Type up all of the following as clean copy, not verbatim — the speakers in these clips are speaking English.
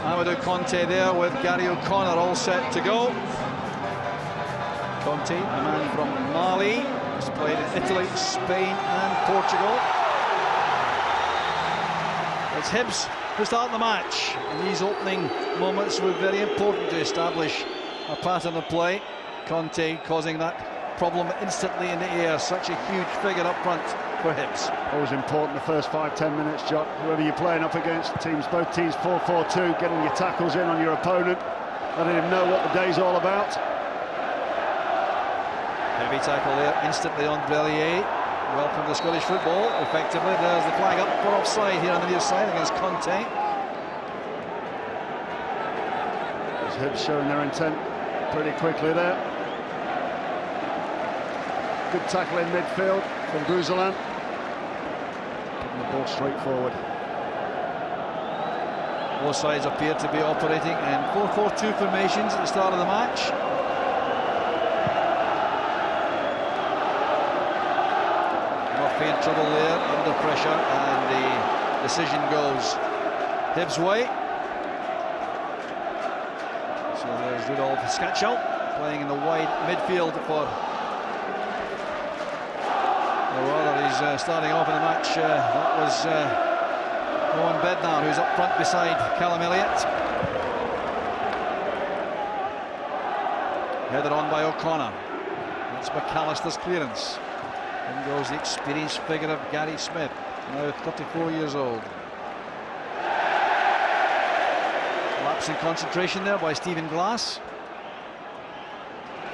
Amadou Conte there with Gary O'Connor all set to go. Conte, a man from Mali, has played in Italy, Spain and Portugal. It's Hibs who start the match, and these opening moments were very important to establish a pattern of play. Conte causing that problem instantly in the air, such a huge figure up front for Hibs. Always important the first 5-10 minutes, Jock. Whoever you're playing up against, both teams 4-4-2, getting your tackles in on your opponent, letting him know what the day's all about. Heavy tackle there instantly on Brellier. Welcome to Scottish football. Effectively, there's the flag up for offside here on the near side against Conte. There's Hibs showing their intent pretty quickly there. Good tackle in midfield from Bruzelan. Putting the ball straight forward. Both sides appear to be operating in 4-4-2 formations at the start of the match. Murphy in trouble there, under pressure, and the decision goes Hibs' way. So there's Rudolf Skacel playing in the wide midfield for... Or rather, he's starting off in the match. That was Owen Bednar, who's up front beside Callum Elliott. Headed on by O'Connor. That's McAllister's clearance. In goes the experienced figure of Gary Smith, now 34 years old. Lapse in concentration there by Stephen Glass.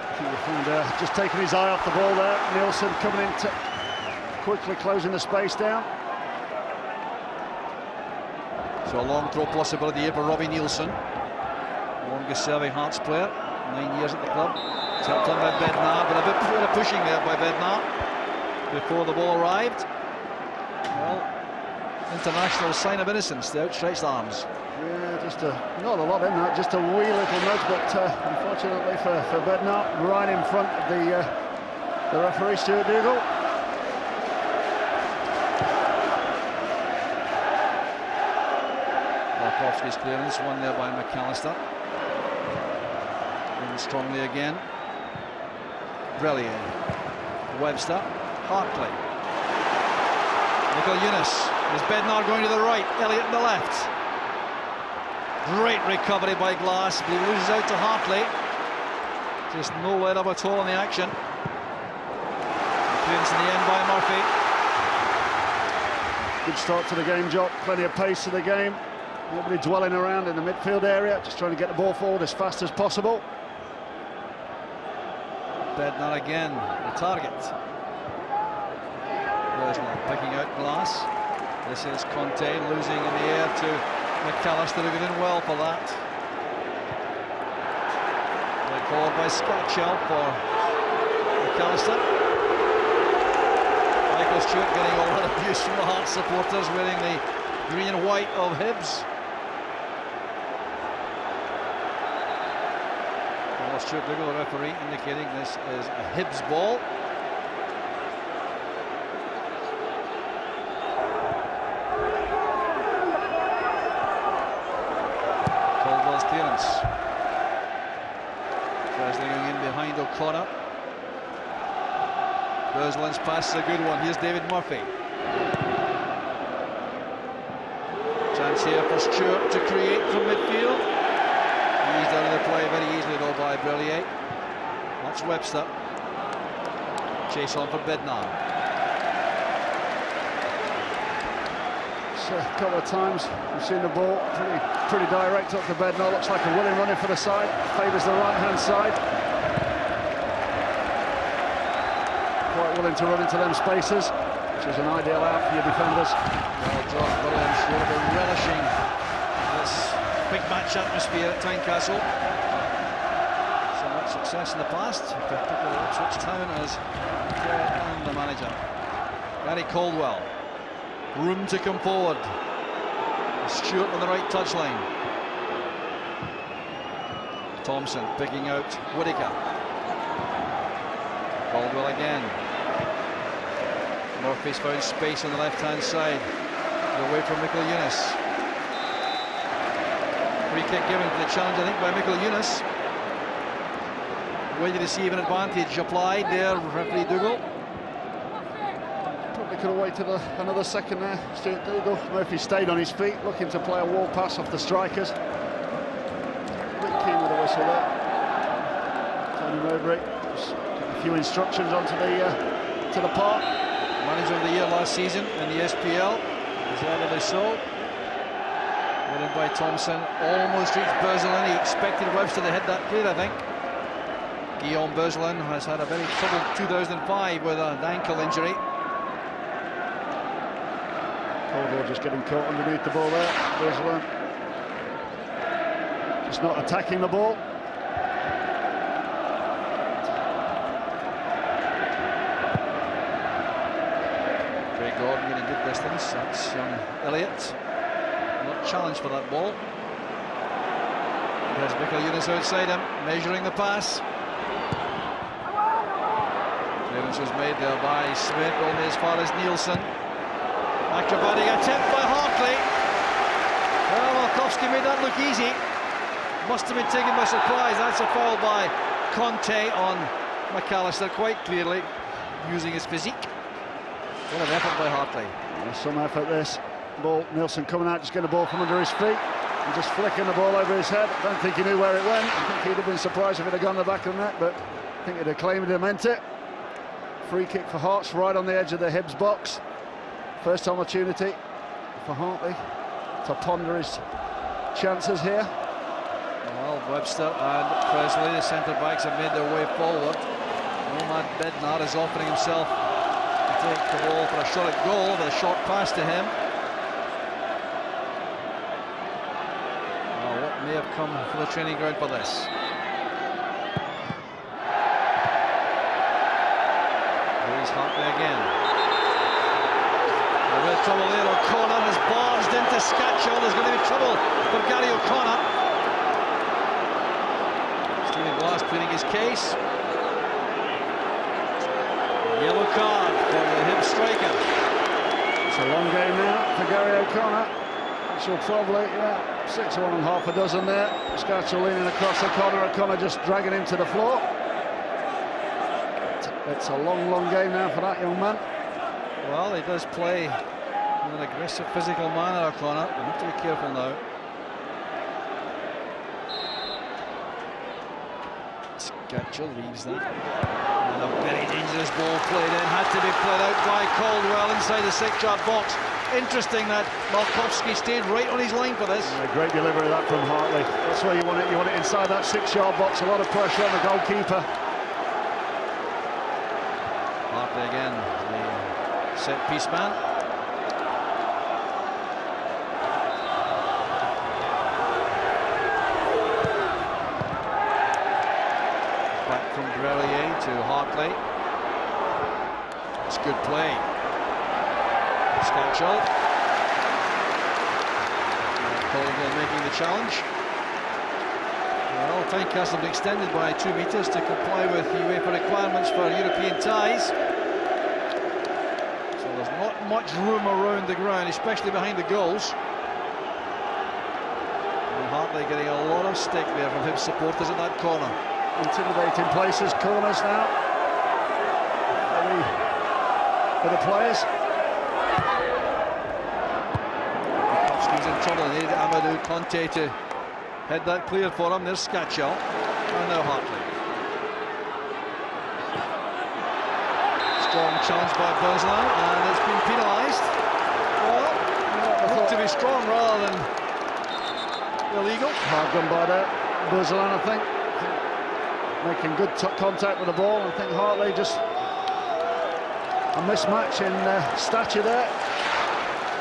I think we found just taking his eye off the ball there. Nielsen coming in to quickly closing the space down. So a long throw possibility here for Robbie Nielsen, longest serving Hearts player, 9 years at the club. Tapped on by Bednar, but a bit of pushing there by Bednar before the ball arrived. Well, international sign of innocence, the outstretched arms. Yeah, just not a lot in that, just a wee little nudge, but unfortunately for Bednar, right in front of the referee, Stuart Dougal. Markovsky's clearance, won there by McAllister. In strongly again. Brellier, Webster, Hartley. Michael Eunice. Is Bednar going to the right, Elliott on the left. Great recovery by Glass, but he loses out to Hartley. Just no let up at all in the action. Clearance in the end by Murphy. Good start to the game, Jock. Plenty of pace to the game. Nobody dwelling around in the midfield area, just trying to get the ball forward as fast as possible. Bednar again, the target. Roseland picking out Glass. This is Conte losing in the air to McAllister, who got in well for that. Play forward by Skacel for McAllister. Michael Stewart getting a lot of abuse from the Hearts supporters wearing the green and white of Hibs. Stuart Dougal, the referee, indicating this is a Hibs ball. Caldwell's clearance. Presley going in behind O'Connor. Roseland's pass is a good one. Here's David Murphy. Chance here for Stewart to create from midfield. He's out of the play very easily though by Brellier. That's Webster. Chase on for Bednar. So a couple of times we've seen the ball pretty direct up to Bednar. Looks like a willing running for the side. Favours the right hand side. Quite willing to run into them spaces, which is an ideal out for your defenders. Well done, Williams. Will be relishing this big match atmosphere at Tynecastle. So much success in the past, particularly Ipswich Town as and the manager. Gary Caldwell, room to come forward. Stewart on the right touchline. Thompson picking out Whittaker. Caldwell again. Murphy's found space on the left hand side. Away from Michael Eunice. Free kick given to the challenge, I think, by Mikel Eunice. Waiting to see if an advantage applied there, referee Dougal. Probably could have waited another second there, Stuart Dougal. Murphy stayed on his feet, looking to play a wall pass off the strikers. A bit keen with the whistle there. Tony Mowbray just a few instructions onto to the park. Manager of the year last season in the SPL, deservedly so. Put in by Thompson, almost reached Berzelin. He expected Webster to hit that clear, I think. Guillaume Berzelin has had a very troubled 2005 with an ankle injury. Caldwell just getting caught underneath the ball there. Berzelin just not attacking the ball. Craig Gordon getting good distance. That's young Elliott. Not challenged for that ball. There's Mikel Eunice outside him, measuring the pass. Clearance was made there by Smith, only as far as Nielsen. Acrobatic attempt by Hartley. Well, Malkowski made that look easy. Must have been taken by surprise. That's a foul by Conte on McAllister, quite clearly using his physique. What an effort by Hartley. There's some effort this. Ball, Nielsen coming out, just getting the ball from under his feet and just flicking the ball over his head. I don't think he knew where it went. I think he'd have been surprised if it had gone the back of the net, but I think he'd have claimed it and meant it. Free kick for Hearts right on the edge of the Hibs box. First opportunity for Hartley to ponder his chances here. Well, Webster and Presley, the centre-backs, have made their way forward. Nomad Bednar is offering himself to take the ball for a shot at goal, with a short pass to him. Well, what may have come for the training ground for this? Here's Hartley again. A bit of trouble there. O'Connor has barged into Scatchell. There's going to be trouble for Gary O'Connor. Stephen Glass pleading his case. Yellow card for the Hibs striker. It's a long game now for Gary O'Connor. She'll probably, 6 or 1 and half a dozen there. Scatchell leaning across O'Connor. O'Connor just dragging him to the floor. It's a long, long game now for that young man. Well, he does play in an aggressive physical manner, O'Connor. You have to be careful now. Scatchell leaves that. And a very dangerous ball played in. Had to be played out by Caldwell inside the 6-yard box. Interesting that Malkowski stayed right on his line for this. A great delivery of that from Hartley. That's where you want it. You want it inside that 6-yard box. A lot of pressure on the goalkeeper. Hartley again, the set-piece man. Back from Grelier to Hartley. It's good play. Scatchell. Caldwell making the challenge. Well, Tynecastle will be extended by 2 metres to comply with UEFA requirements for European ties. So there's not much room around the ground, especially behind the goals. And Hartley getting a lot of stick there from Hibs supporters at that corner. Intimidating places, corners now. For the players. He's in trouble. They need Amadou Conte to head that clear for him. There's Scatchell. And now Hartley. Strong challenge by Berzelin, and it's been penalised. Well, looked to be strong rather than illegal. Hard done by that. Berzelin, I think. Making good contact with the ball. I think Hartley just a mismatch in stature there.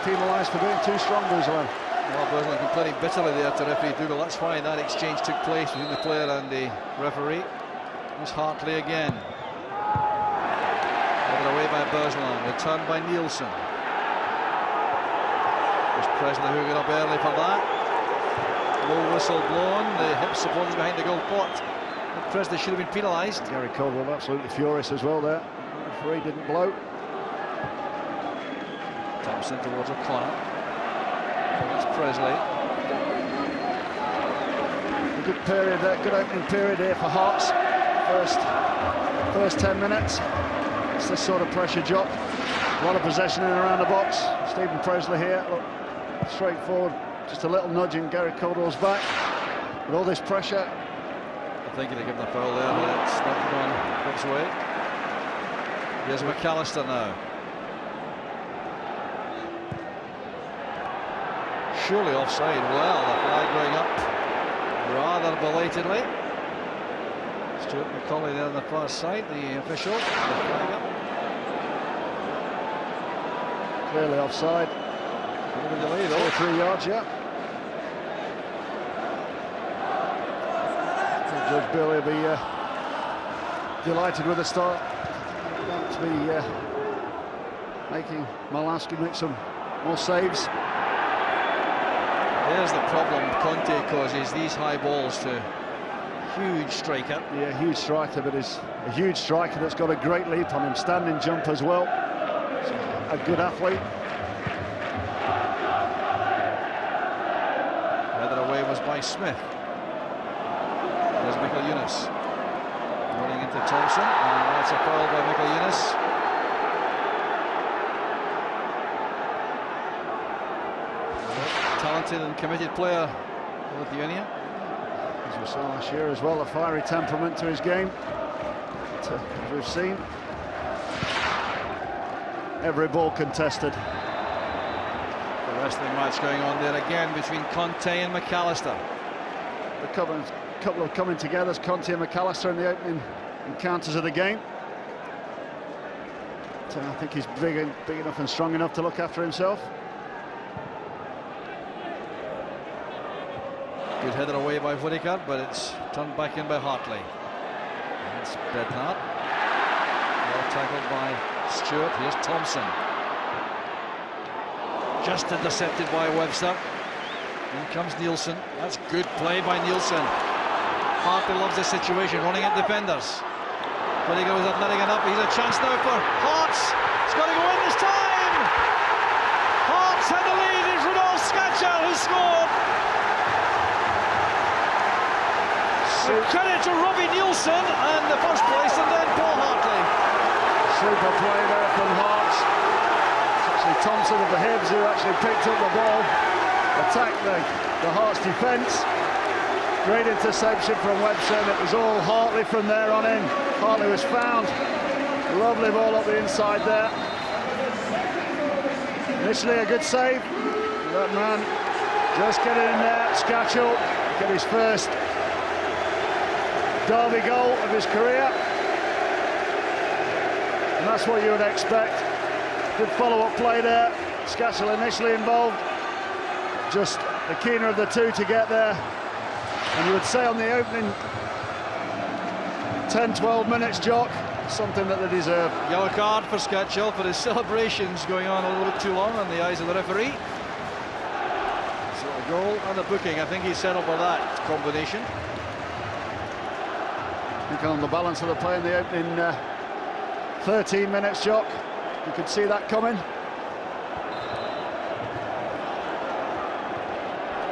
Penalised for being too strong, Berzelin. Well, Berzelin complaining bitterly there to referee Dougal. That's why that exchange took place between the player and the referee. There's Hartley again. Given away by Berzelin. Returned by Nielsen. There's Presley who got up early for that. Low whistle blown. The Hibs supporters behind the goal pot. Presley should have been penalised. Gary Caldwell absolutely furious as well there. The referee didn't blow. Thompson towards O'Connor. That's Presley. good period there, good opening period here for Hearts. First 10 minutes. It's this sort of pressure job. A lot of possession in and around the box. Stephen Presley here, look, straightforward. Just a little nudge in Gary Caldwell's back. With all this pressure. I think he'd have given a foul there, but it's not gone Hibs' way. Here's McAllister now. Surely offside. Well, the flag going up rather belatedly. Stuart McCauley there on the far side, the official. The flag up. Clearly offside. Bit of a delay though. 2 or 3 yards, yeah. Judge Bill will be delighted with the start. Going to be making Malaski make some more saves. There's the problem Conte causes, these high balls to huge striker. Yeah, huge striker, but is a huge striker that's got a great leap on him. Standing jump as well. A good athlete. Headed away was by Smith. There's Michael Eunice running into Thompson, and that's a foul by Michael Eunice. Talented and committed player, Lithuania. As we saw last year as well, a fiery temperament to his game. As we've seen. Every ball contested. The wrestling match going on there again between Conte and McAllister. A couple of coming together, Conte and McAllister in the opening encounters of the game. So I think he's big enough and strong enough to look after himself. Good header away by Whittaker, but it's turned back in by Hartley. And it's Bednar. Well tackled by Stewart. Here's Thompson. Just intercepted by Webster. In comes Nielsen. That's good play by Nielsen. Hartley loves this situation, running at defenders. Whittaker was letting it up. He's a chance now for Hearts. It's got to go in this time. Hearts had the lead. It's Rudolf Skacher who scored. Credit to Robbie Nielsen and the first place, and then Paul Hartley. Super play there from Hearts. It's actually Thompson of the Hibs who actually picked up the ball, attacked the Hearts defence. Great interception from Webster, and it was all Hartley from there on in. Hartley was found. Lovely ball up the inside there. Initially a good save. That man just getting in there. Skachel get his first Derby goal of his career, and that's what you would expect. Good follow-up play there. Skachel initially involved, just the keener of the two to get there, and you would say on the opening 10-12 minutes, Jock, something that they deserve. Yellow card for Skachel for his celebrations going on a little bit too long in the eyes of the referee. So a goal and a booking. I think he's settled for that combination. I think on the balance of the play in the opening 13 minutes, Jock, you could see that coming.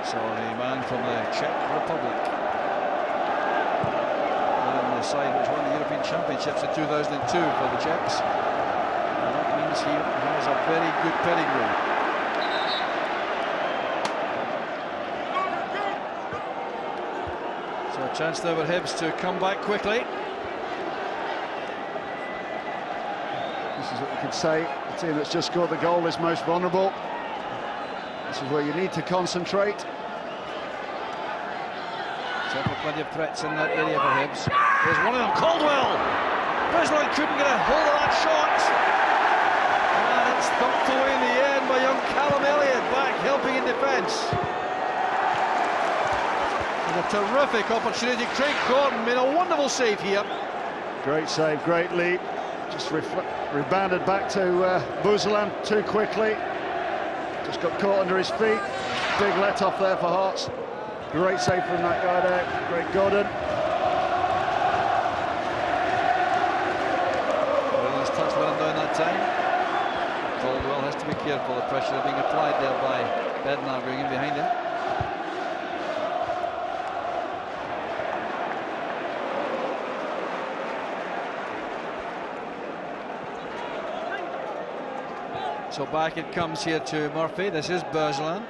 So the man from the Czech Republic, on the side which won the European Championships in 2002 for the Czechs. And that means he has a very good pedigree. So a chance there for Hibs to come back quickly. This is what you could say, the team that's just scored the goal is most vulnerable. This is where you need to concentrate. Certainly plenty of threats in that area for Hibs. There's one of them, Caldwell! Presley couldn't get a hold of that shot. And it's thumped away in the end by young Callum Elliott, back helping in defence. A terrific opportunity. Craig Gordon made a wonderful save here. Great save, great leap. Just rebounded back to Buzelan too quickly. Just got caught under his feet. Big let off there for Hearts. Great save from that guy there, Craig Gordon. Well, his touch let him down that time. Caldwell has to be careful. The pressure being applied there by Bednar going in behind him. So back it comes here to Murphy. This is Bergeland.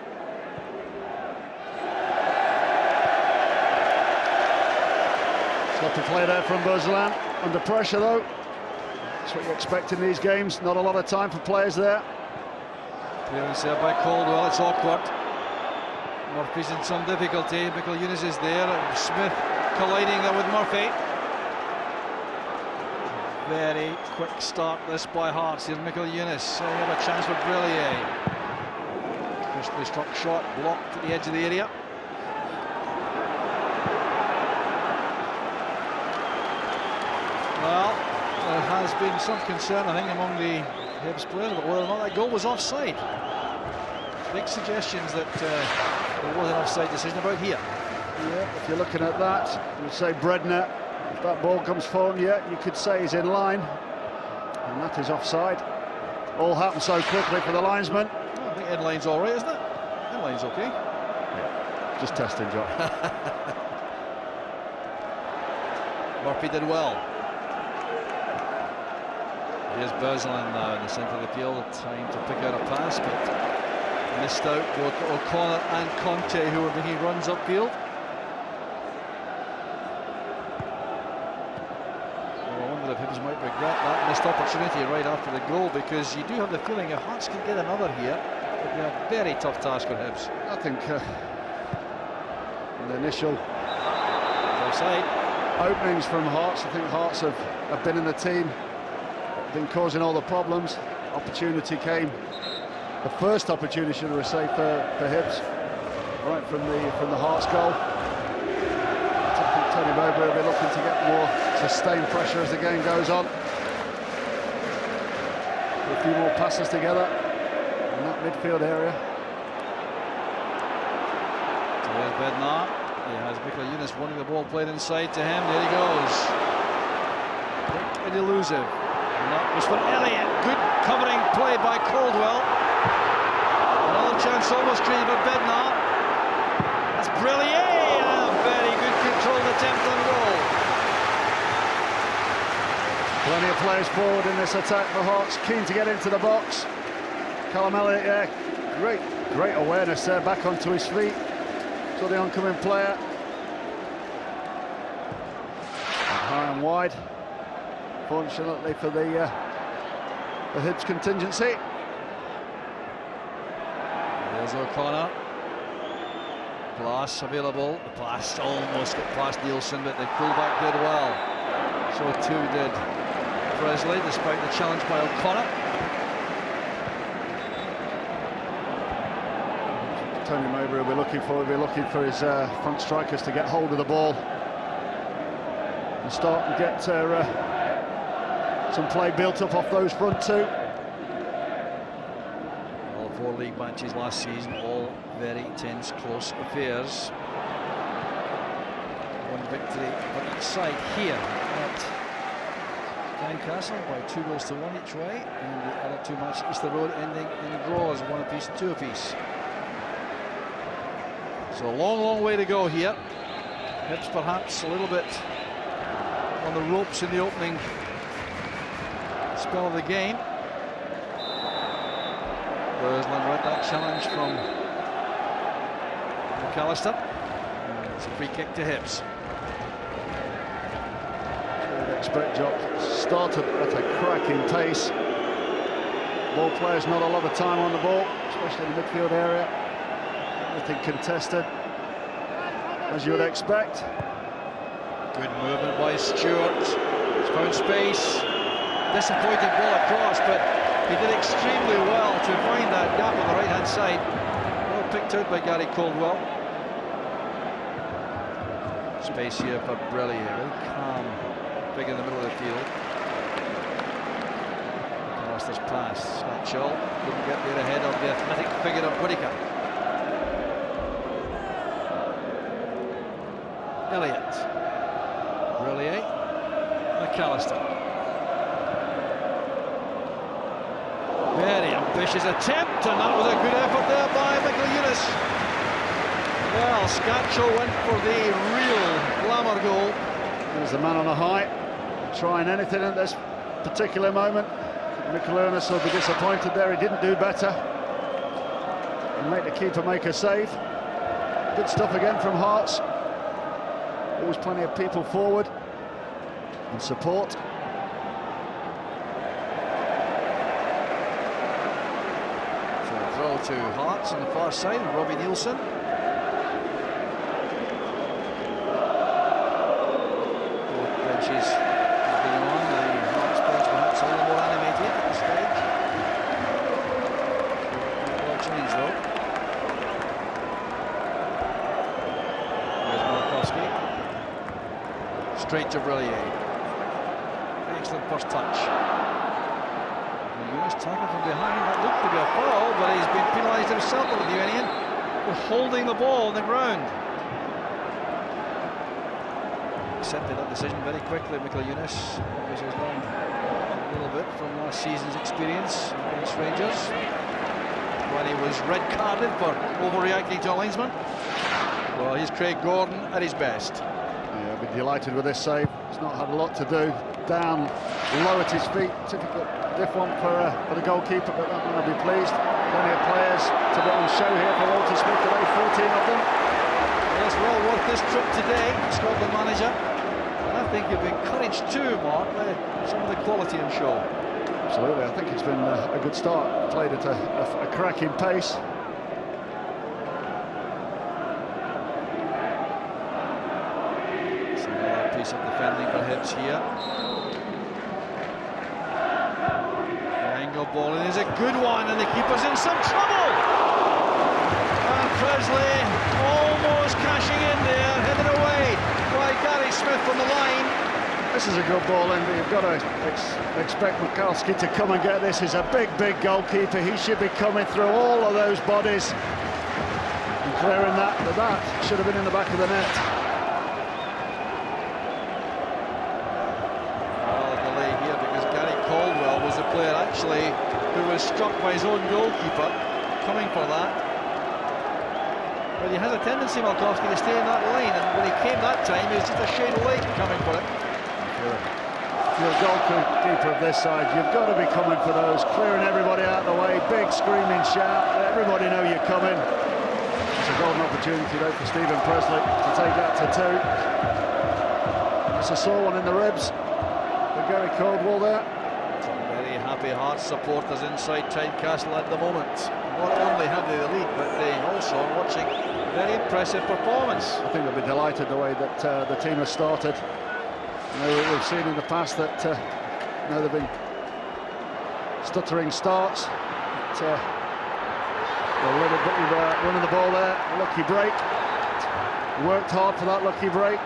Sloppy play there from Bergeland. Under pressure though. That's what you expect in these games. Not a lot of time for players there. Clearance there by Caldwell. It's awkward. Murphy's in some difficulty. Michael Eunice is there. Smith colliding there with Murphy. Very quick start this by Hearts. Here's Michael Eunice. He had a chance for Brillier. Crisply struck shot, blocked at the edge of the area. Well, there has been some concern, I think, among the Hibs players about whether or not that goal was offside. Big suggestions that there was an offside decision about here. Yeah, if you're looking at that, you would say Bredner. If that ball comes forward, yeah, you could say he's in line. And that is offside. All happened so quickly for the linesman. I think Endline's all right, isn't it? Endline's okay. Yeah, just testing, John. Murphy did well. Here's Bergeland now in the centre of the field, trying to pick out a pass, but missed out both O'Connor and Conte, who were making runs upfield. Well, I wonder if Hibs might regret that missed opportunity right after the goal, because you do have the feeling if Hearts can get another here, it'll be a very tough task for Hibs. I think the initial Offside. openings from Hearts, I think Hearts have been in the team, been causing all the problems. Opportunity came, the first opportunity, should I say, for Hibs, right from the Hearts goal. I think Tony Mowbray will be looking to get more sustained pressure as the game goes on. A few more passes together in that midfield area. So there's Bednar. He has Michael Eunice wanting the ball played inside to him. There he goes. Quick and elusive. And that was for Elliott. Good covering play by Caldwell. Another chance almost created by Bednar. That's Brillier. And a very good controlled attempt on goal. Plenty of players forward in this attack for Hearts, keen to get into the box. Callum Elliott, yeah, great awareness there, back onto his feet. So the oncoming player. High and wide. Fortunately for the Hibs contingency. There's O'Connor. Pass available. The pass almost got past Nielsen, but the fullback did well. So too did Presley, despite the challenge by O'Connor. Tony Mowbray will be looking for his front strikers to get hold of the ball and start and get some play built up off those front two. All 4 league matches last season, all very tense, close affairs. One victory for each side here at Tynecastle by 2-1 each way, and the other 2 matches at Easter Road ending in draws, 1 apiece and 2 apiece. So a long way to go here. Hibs perhaps a little bit on the ropes in the opening spell of the game. Bergeland read that challenge from McAllister. And it's a free kick to Hibs. I'd expect Jock started at a cracking pace. Ball players not a lot of time on the ball, especially in the midfield area. Everything contested, as you would expect. Good movement by Stewart. He's found space. Disappointing ball across, but he did extremely well to find that gap on the right-hand side. Well picked out by Gary Caldwell. Space here for Brillier. Very calm, big in the middle of the field. McAllister's pass. Scatchell couldn't get there ahead of the athletic figure of Whittaker. Elliott, Brillier, McAllister. Very ambitious attempt, and that was a good effort there by Michael Eunice. Well, Scatchell went for the real glamour goal. There's the man on a high, trying anything at this particular moment. Michelernus will be disappointed there. He didn't do better and make the keeper make a save. Good stuff again from Hearts. Always plenty of people forward and support. So a throw to Hearts on the far side, Robbie Nielsen. Both benches have been on. The Hearts bench perhaps a little more animated at this stage. Well change though. There's Markowski. Straight to Brillier. Excellent first touch. Eunice tackle from behind. That looked to be a foul, but he's been penalised himself, the Lithuanian, for holding the ball on the ground. Accepted that decision very quickly, Michael Eunice, because he's learned a little bit from last season's experience against Rangers, when he was red carded for overreacting to a linesman. Well, he's Craig Gordon at his best. Yeah, I'll be delighted with this save. He's not had a lot to do. Down, low at his feet. Typical diff one for the goalkeeper, but that will be pleased. Plenty of players to be on show here for Walter Smith today, 14 of them. Well, it's well worth this trip today, Scotland manager. And I think you've been encouraged too, Mark, by some of the quality on show. Absolutely, I think it's been a good start. Played at a cracking pace. Piece of defending for Hibs here. The angle ball is a good one, and the keeper's in some trouble. And Presley almost cashing in there, headed away by Gary Smith from the line. This is a good ball, and you've got to expect Mikowski to come and get this. He's a big goalkeeper. He should be coming through all of those bodies and clearing that. But that should have been in the back of the net. Player actually who was struck by his own goalkeeper coming for that, but he has a tendency, Malkowski, to stay in that line, and when he came that time he was just a shade late coming for it. If you're a goalkeeper of this side, you've got to be coming for those, clearing everybody out of the way, big screaming shout, let everybody know you're coming. It's a golden opportunity though for Stephen Presley to take that to 2. It's a sore one in the ribs for Gary Caldwell there. Happy Hearts supporters inside Tynecastle at the moment. Not only have they the lead, but they also are watching a very impressive performance. I think they'll be delighted the way that the team has started. You know, we've seen in the past that you know, they've been stuttering starts. But, a little bit of running the ball there, lucky break. Worked hard for that lucky break.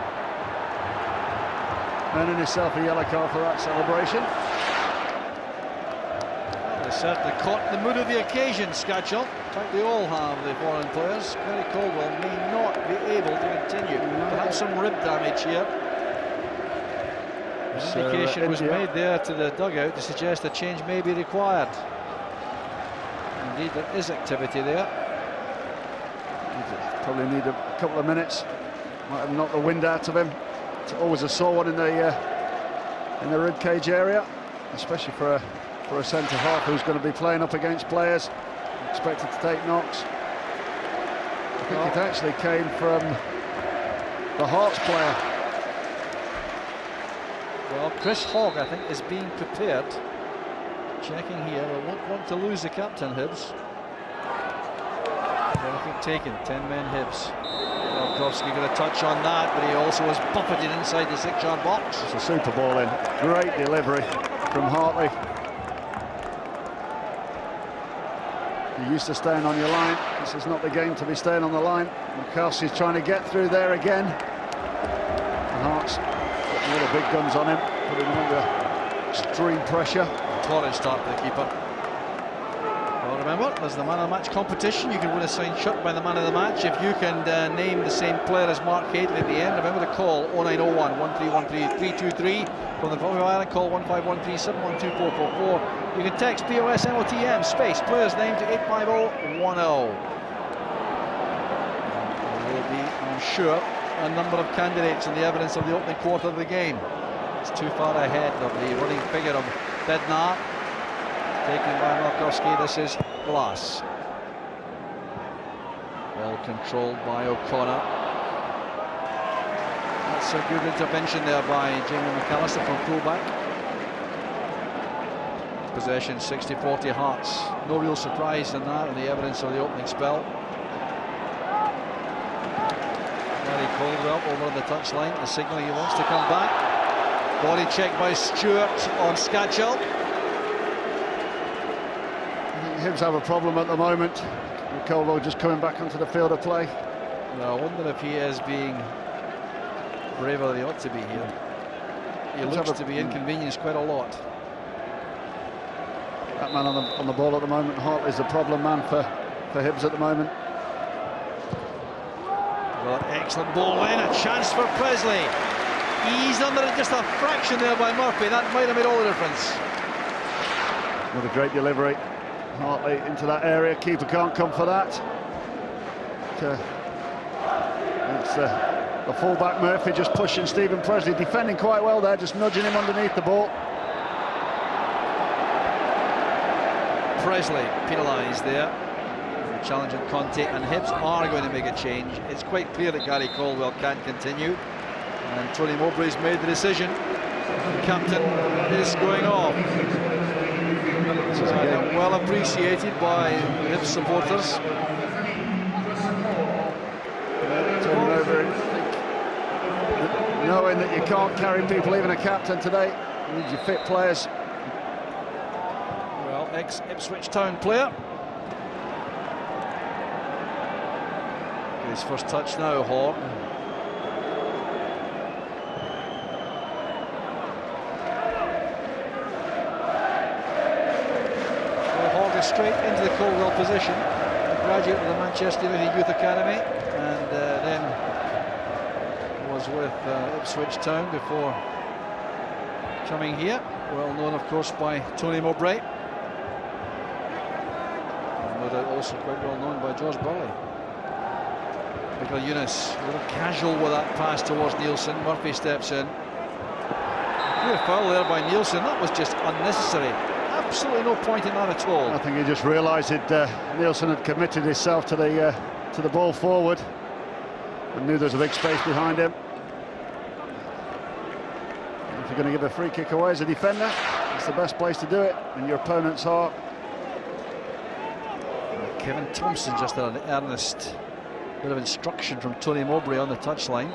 Earning himself a yellow card for that celebration. Certainly caught the mood of the occasion, Scatchell. In fact, they all have, the foreign players. Gary Caldwell may not be able to continue. Perhaps some rib damage here. An indication was made there to the dugout to suggest a change may be required. Indeed, there is activity there. Probably need a couple of minutes. Might have knocked the wind out of him. It's always a sore one in the rib cage area, especially for a centre-half who's going to be playing up against players expected to take knocks. I think it actually came from the Hearts player. Well, Chris Hogg, I think, is being prepared. Checking here, we won't want to lose the captain, Hibs. Penalty taken, 10 men Hibs. Malkowski got a touch on that, but he also was buffeted inside the 6-yard box. It's a super ball in. Great delivery from Hartley. You're used to staying on your line. This is not the game to be staying on the line. Malkowski's trying to get through there again. And Hearts putting all the big guns on him, putting him under extreme pressure. Torrid start for the keeper. Well, remember, there's the man of the match competition. You can win a signed shirt by the man of the match if you can name the same player as Mark Hadley at the end. Remember to call 0901 1313 323 from the Republic of Ireland. Call 1513 712444. You can text POS MOTM space players name to 85010. There will be, I'm sure, a number of candidates in the evidence of the opening quarter of the game. It's too far ahead of the running figure of Bednar. taken by Malkowski. This is Glass. Well controlled by O'Connor. That's a good intervention there by Jamie McAllister from fullback. Possession 60-40 Hearts. No real surprise in that, and the evidence of the opening spell. Gary Caldwell over on the touchline, the signalling he wants to come back. Body check by Stewart on Scatchell. Hibs have a problem at the moment. Caldwell just coming back onto the field of play. Well, I wonder if he is being braver than he ought to be here. He looks to be inconvenienced quite a lot. That man on the ball at the moment, Hartley's the problem man for Hibs at the moment. Well, excellent ball in, a chance for Presley. Eased under it just a fraction there by Murphy. That might have made all the difference. Another great delivery. Hartley into that area. Keeper can't come for that. It's the fullback Murphy just pushing Stephen Presley, defending quite well there, just nudging him underneath the ball. Presley penalised there. Challenge of Conte, and Hibs are going to make a change. It's quite clear that Gary Caldwell can't continue, and Tony Mowbray's made the decision. The captain is going off. Well appreciated by Hibs supporters. Turning over, knowing that you can't carry people, even a captain today. You need your fit players. Well, ex-Ipswich Town player. His first touch now, Hawke. Straight into the Caldwell position, a graduate of the Manchester United Youth Academy, and then was with Ipswich Town before coming here. Well known, of course, by Tony Mowbray, and no doubt also quite well known by George Burley. Michael Eunice, a little casual with that pass towards Nielsen. Murphy steps in. Good foul there by Nielsen. That was just unnecessary. Absolutely no point in that at all. I think he just realised that Nielsen had committed himself to the ball forward and knew there was a big space behind him. And if you're going to give a free kick away as a defender, it's the best place to do it, in your opponent's heart. Kevin Thompson just had an earnest bit of instruction from Tony Mowbray on the touchline.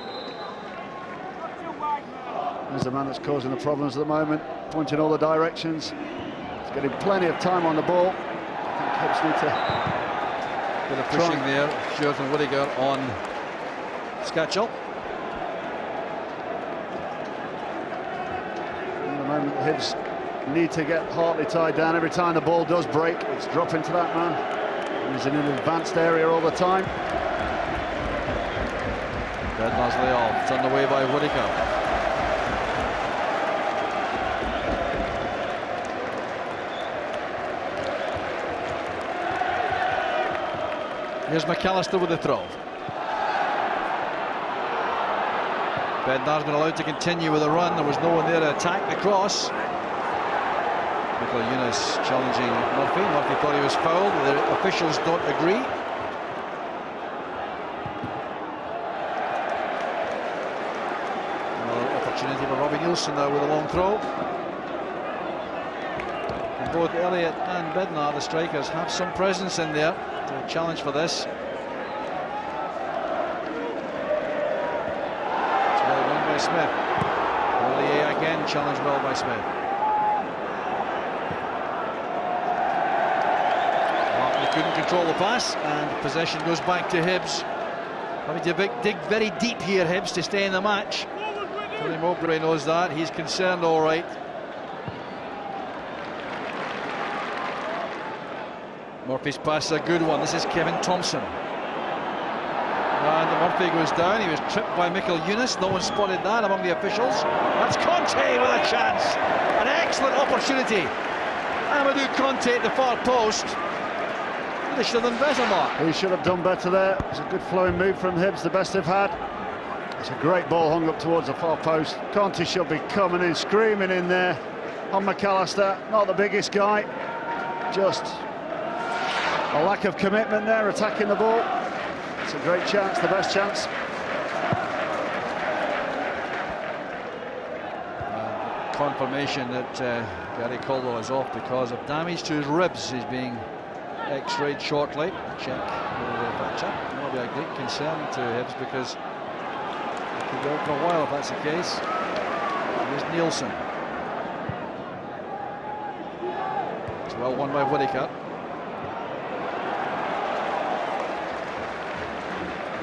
There's the man that's causing the problems at the moment, pointing all the directions. Getting plenty of time on the ball. I think Hibs need to... Bit of pushing there, Jonathan Whittaker on Scatchell. In the moment, Hibs need to get Hartley tied down. Every time the ball does break, it's dropping to that man. He's in an advanced area all the time. Bednar's layoff, turned away by Whittaker. Here's McAllister with the throw. Bednar's been allowed to continue with a run. There was no one there to attack the cross. Michael Eunice challenging Murphy. Murphy thought he was fouled. The officials don't agree. Another opportunity for Robbie Nielsen now with a long throw. And both Elliott and Bednar, the strikers, have some presence in there. A challenge for this. It's well won by Smith. Ollier again challenged well by Smith. Hartley couldn't control the pass, and possession goes back to Hibs. Having to dig very deep here, Hibs, to stay in the match. Tony Mowbray knows that. He's concerned, all right. Murphy's pass is a good one. This is Kevin Thompson. And Murphy goes down. He was tripped by Michael Eunice. No one spotted that among the officials. That's Conte with a chance. An excellent opportunity. Amadou Conte at the far post. They should have done better, Mark. He should have done better there. It's a good flowing move from Hibs, the best they've had. It's a great ball hung up towards the far post. Conte should be coming in, screaming in there on McAllister. Not the biggest guy. just a lack of commitment there, attacking the ball. It's a great chance, the best chance. Confirmation that Gary Caldwell is off because of damage to his ribs. He's being x-rayed shortly. Check the fracture. That'll be a great concern to Hibs because it could go for a while if that's the case. Here's Nielsen. It's well won by Whittaker.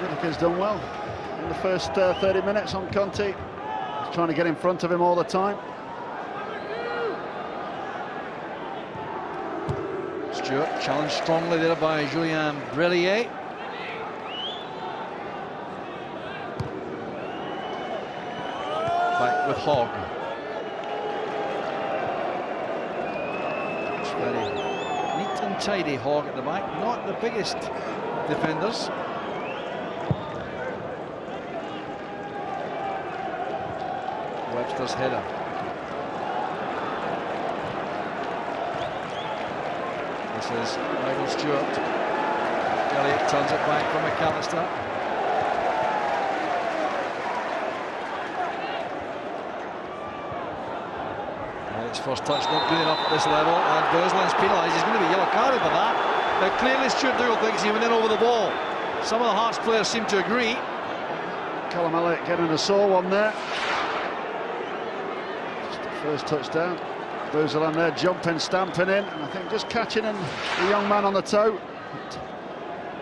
Whittaker's done well in the first 30 minutes on Conte. He's trying to get in front of him all the time. Stewart challenged strongly there by Julien Brillier. Back with Hogg. It's very neat and tidy, Hogg at the back. Not the biggest defenders. Webster's header. This is Michael Stewart. Elliott turns it back from McAllister. Elliott's first touch not good enough at this level, and Bersland's penalised. He's going to be yellow carded for that. But clearly Stuart Dougal thinks he went in over the ball. Some of the Hearts players seem to agree. Callum Elliott getting a sore one there. Just the first touchdown. Bersland there jumping, stamping in, and I think just catching in the young man on the toe.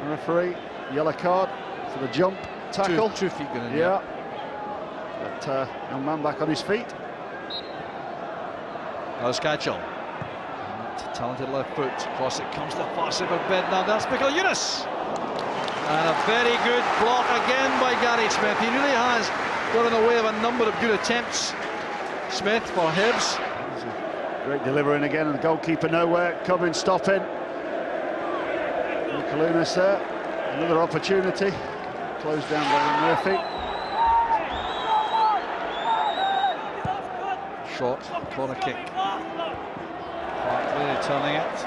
The referee, yellow card for the jump tackle. Two feet going in. Yeah. But young man back on his feet. Sketchel. Talented left foot. Across it comes to Farsi for bed now. That's Michael Eunice. And a very good block again by Gary Smith. He really has got in the way of a number of good attempts. Smith for Hibs. Great delivering again, and the goalkeeper nowhere, coming, stopping. Kalunas there, another opportunity, closed down by Murphy. Short, corner kick. Hartley turning it.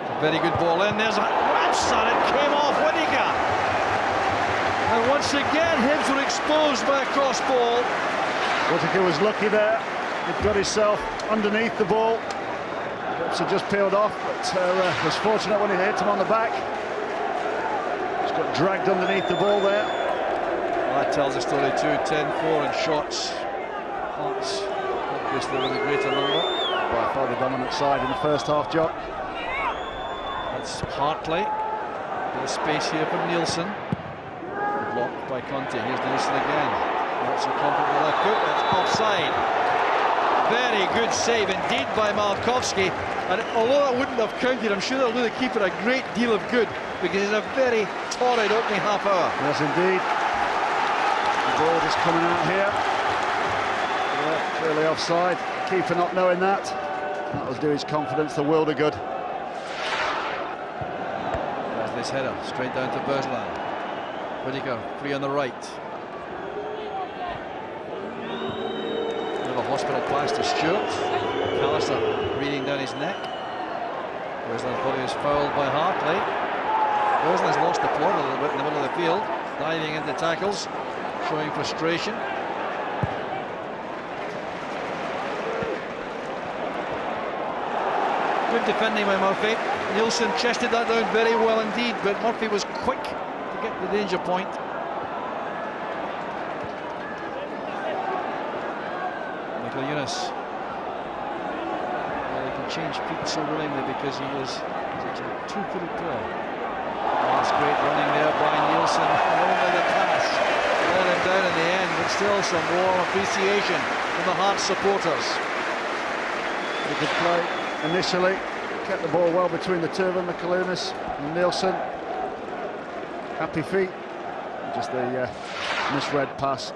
A very good ball in, there's a lapse and it came off Whittaker. And once again, Hibs were exposed by a cross ball. Whittaker was lucky there. He got himself underneath the ball. Hips had just peeled off, but was fortunate when he hit him on the back. Just got dragged underneath the ball there. Well, that tells the story too. 10-4 in shots. Hearts obviously with a greater number. By far the dominant side in the first half, Jock. That's Hartley. Bit of space here for Nielsen. Blocked by Conte. Here's Nielsen again. Not so confident with the left foot. That's offside. Very good save indeed by Malkowski, and although that wouldn't have counted, I'm sure that'll do the keeper a great deal of good because it's a very torrid opening half hour. Yes, indeed. The ball just coming out here. Yeah, clearly offside. Keeper not knowing that. That will do his confidence the world of good. There's this header straight down to Bersland. Whittaker free on the right. Hospital pass to Stewart. McAllister reading down his neck. Bersland's body is fouled by Hartley. Bersland's lost the plot a little bit in the middle of the field, diving into tackles, showing frustration. Good defending by Murphy. Nielsen chested that down very well indeed, but Murphy was quick to get the danger point. Eunice. Well, he can change feet so willingly because he is such a two-footed player. That's great running there by Nielsen. Only the pass let him down in the end, but still some warm appreciation from the Hearts supporters. He could play initially, kept the ball well between the two of them, Kalunas and Nielsen. Happy feet, just the misread pass.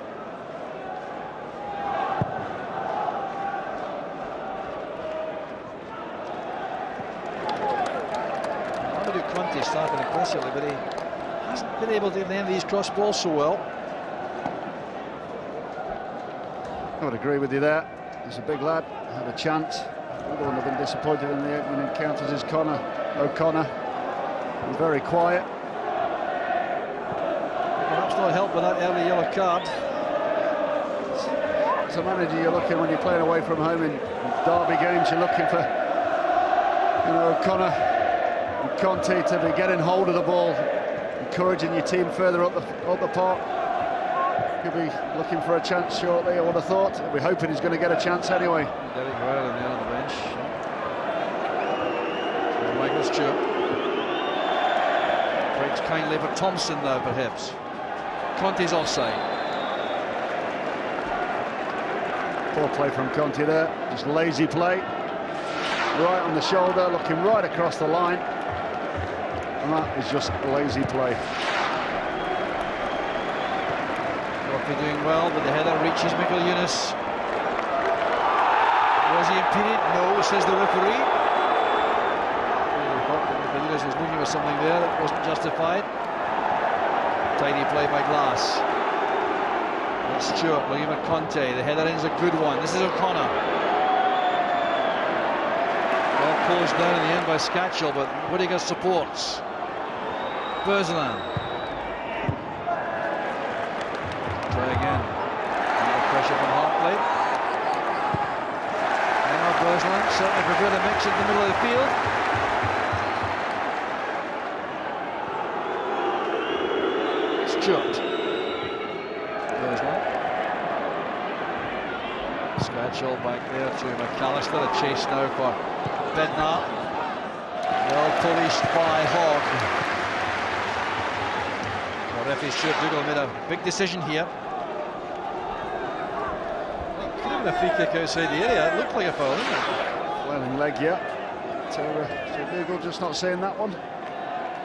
Started impressively, but he hasn't been able to end these cross balls so well. I would agree with you there. He's a big lad, had a chance, The one have been disappointed in the opening encounters is O'Connor. Very quiet. Perhaps not helped by that early yellow card. As a manager, you're looking, when you're playing away from home in derby games, you're looking for, you know, O'Connor and Conte to be getting hold of the ball, encouraging your team further up the park. Could be looking for a chance shortly, I would have thought. We're hoping he's going to get a chance anyway. Derek Ryle there on the bench. So Michael Stewart. Breaks kindly for Thompson now for Hibs. Conte's offside. Poor play from Conte there, just lazy play. Right on the shoulder, looking right across the line. And that is just lazy play. Murphy doing well, but the header reaches Michael Eunice. Was he impeded? No, says the referee. Michael Eunice was looking for something there that wasn't justified. Tidy play by Glass. That's Stewart looking for Conte. The header is a good one. This is O'Connor. Well closed down in the end by Scatchell, but Whittaker supports. Berzeland. Try again. Under pressure from Hartley. Now Berzeland certainly prefer to mix it in the middle of the field. Stewart. Berzeland. Scatchell back there to McAllister. A chase now for Bednar. Well policed by Hogg. Well, referee Stuart Dougal made a big decision here. Could have been a free kick outside the area. It looked like a foul, didn't it? Flailing leg, yeah. So Dougal just not seeing that one.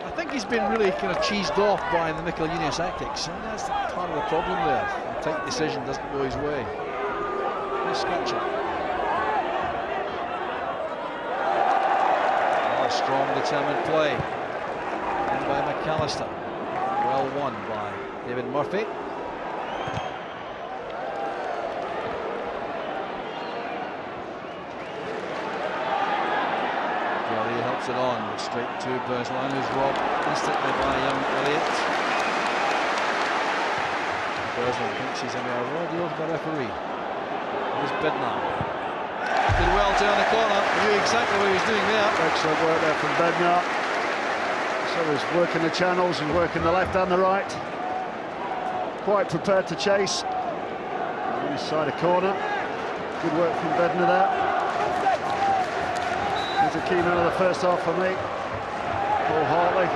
I think he's been really kind of cheesed off by the Michael Eunice tactics. And that's part of the problem there. A tight decision doesn't go his way. Here's Scatchell. Strong, determined play. And by McAllister. Well won by David Murphy. Kelly helps it on, straight to Berzeland, who's robbed instantly by young Elliott. Berzeland thinks he's under a raw deal for the referee. Here's Bednar. Did well down the corner, knew exactly what he was doing there. Excellent work there from Bednar. So he's working the channels and working the left and the right. Quite prepared to chase. On this side of corner. Good work from Bednar there. He's the key man of the first half for me. Paul Hartley,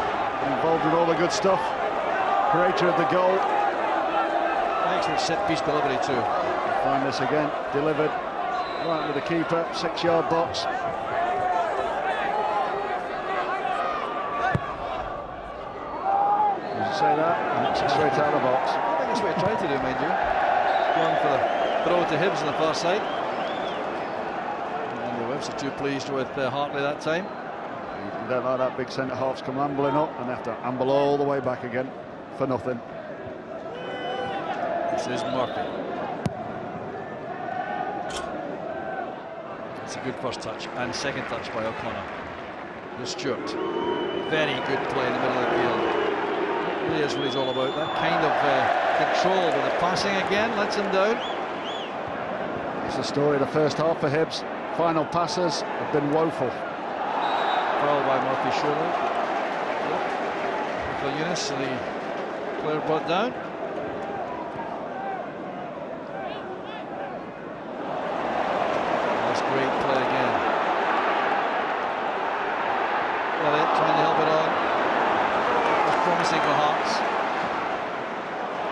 involved with all the good stuff. Creator of the goal. Excellent set-piece delivery too. Find this again, delivered. Right with the keeper, 6-yard box. Did you say that? And it's straight out of the box. I think that's what he tried to do, mind you. Going for the throw to Hibs on the far side. And the Webs are too pleased with Hartley that time. You don't like that big centre halves come ambling up and have to amble all the way back again for nothing. This is Murphy. It's a good first touch and second touch by O'Connor. Here's Stewart. Very good play in the middle of the field. It really is what he's all about. That kind of control with the passing again lets him down. It's the story of the first half for Hibs. Final passes have been woeful. Foul by Murphy, surely. Michael Eunice, the player brought down. Great play again. Elliott trying to help it on. It was promising for Hearts.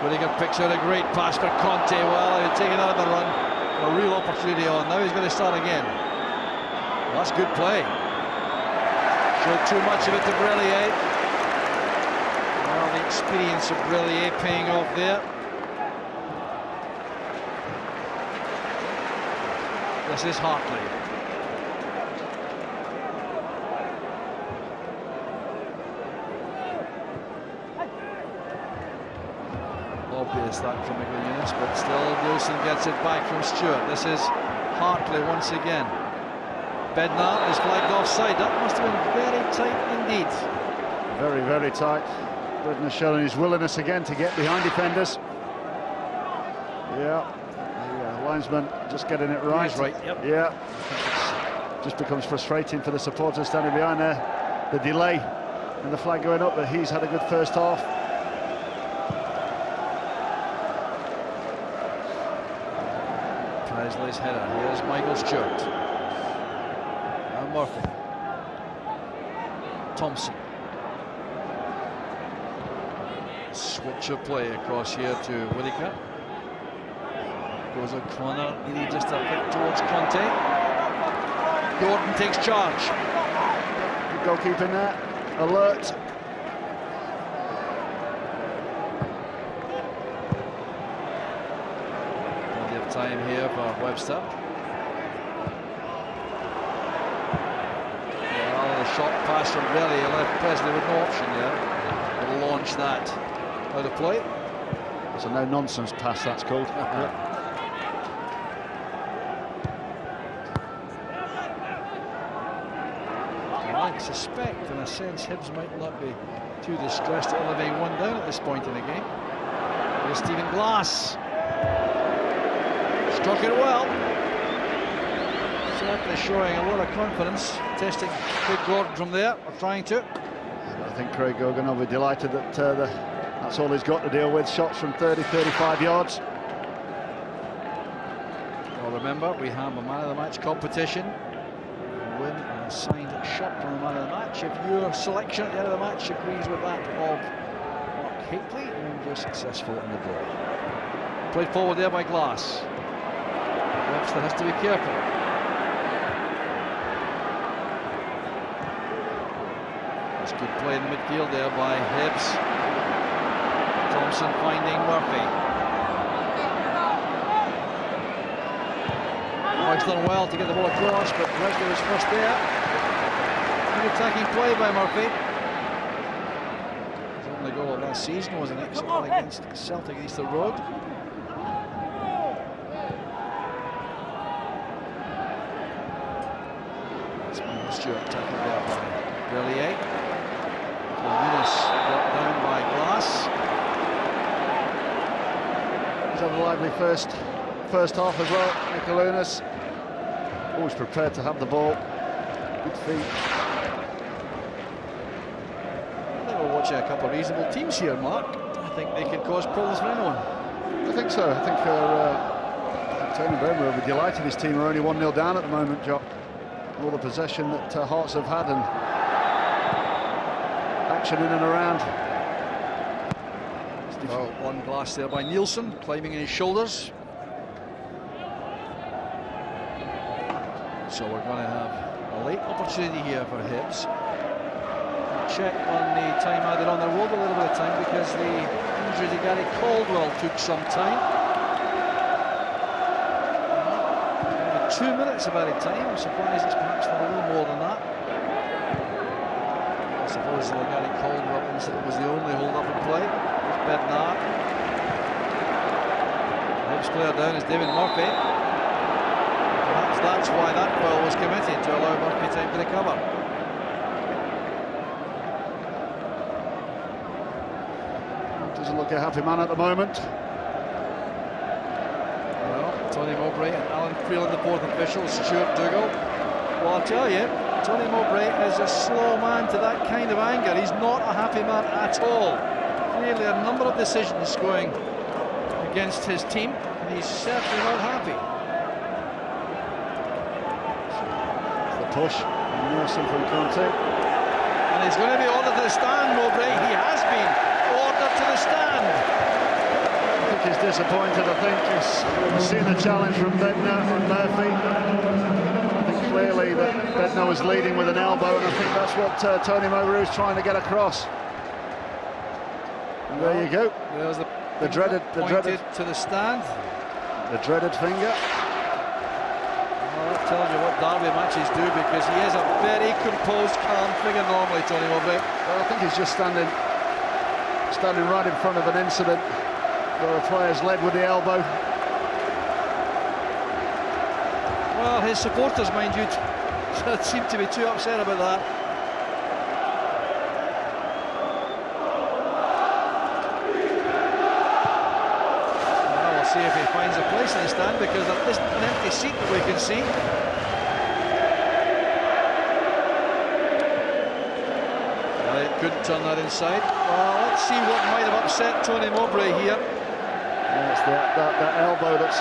Whittaker picks out a great pass for Conte. Well, he had taken out of the run. A real opportunity on. Now he's going to start again. Well, that's good play. Showed too much of it to Brellier. Well, the experience of Brellier paying off there. This is Hartley. Obvious that from Michael Eunice, but still Wilson gets it back from Stewart. This is Hartley once again. Bednar is flagged offside. That must have been very tight indeed. Very, very tight. Bednar showing his willingness again to get behind defenders. Yeah, the linesman just getting it right. He's right, yep. Yeah, it just becomes frustrating for the supporters standing behind there. The delay and the flag going up, but he's had a good first half. Presley's header. Here's Michael Stewart. And Murphy. Thompson. Switch of play across here to Whittaker. Goes O'Connor, nearly just a bit towards Conte. Gordon takes charge. Good goalkeeping there. Alert. Plenty of time here for Webster. Well, the shot pass from Belly left Presley with no option there. He'll launch that out of play. It's a no-nonsense pass, that's called. I suspect, in a sense, Hibs might not be too distressed at only being one down at this point in the game. There's Stephen Glass. Struck it well. Certainly showing a lot of confidence. Testing Craig Gordon from there, or trying to. I think Craig Gordon will be delighted that that's all he's got to deal with. Shots from 30, 35 yards. Well, remember, we have a man of the match competition. Win and a signed shirt from the man of the match. If your selection at the end of the match agrees with that of Mark Hateley, then you're successful in the draw. Played forward there by Glass. Webster has to be careful. That's good play in the midfield there by Hibs. Thompson finding Murphy. He's done well to get the ball across, but Wesley was first there. Good attacking play by Murphy. His only goal of last season was an exit goal against Celtic against the road. It's Michael Stewart tackled there by Berlier. Yunus brought down by Glass. He's had a lively first half as well, Nicolas. Always prepared to have the ball. Good feet. I think we're watching a couple of reasonable teams here, Mark. I think they could cause problems for anyone. I think so. I think Tony Bremer will be delighted his team are only 1-0 down at the moment, Jock. All the possession that Hearts have had and action in and around. Well, one Glass there by Nielsen, climbing in his shoulders. So we're going to have a late opportunity here for Hibs. Check on the time added on. There will be a little bit of time because the injury to Gary Caldwell took some time. 2 minutes of added time. I'm surprised it's perhaps not a little more than that. I suppose the Gary Caldwell incident was the only hold-up in play. There's Bednar. Hibs player down is David Murphy. Perhaps that's why that foul was committed, to allow Murphy time to recover. Doesn't look a happy man at the moment. Well, Tony Mowbray and Alan Creel the fourth official, Stuart Dougal. Well, I'll tell you, Tony Mowbray is a slow man to that kind of anger. He's not a happy man at all. Clearly a number of decisions going against his team, and he's certainly not happy. Push, Nielsen from Conte. And he's going to be ordered to the stand, Mowbray. He has been ordered to the stand. I think he's disappointed. I think he's seen the challenge from Bednar and Murphy. I think clearly that Bednar was leading with an elbow, and I think that's what Tony Mowbray is trying to get across. And there you go. There's the dreaded to the stand. The dreaded finger. That tells you what derby matches do, because he is a very composed, calm figure normally, Tony Mowbray. Well, I think he's just standing right in front of an incident where a player's led with the elbow. Well, his supporters, mind you, They seem to be too upset about that. Well, we'll see if he finds a place in the stand, because there isn't an empty seat that we can see. Couldn't turn that inside. Well, let's see what might have upset Tony Mowbray here. Yeah, it's that elbow that's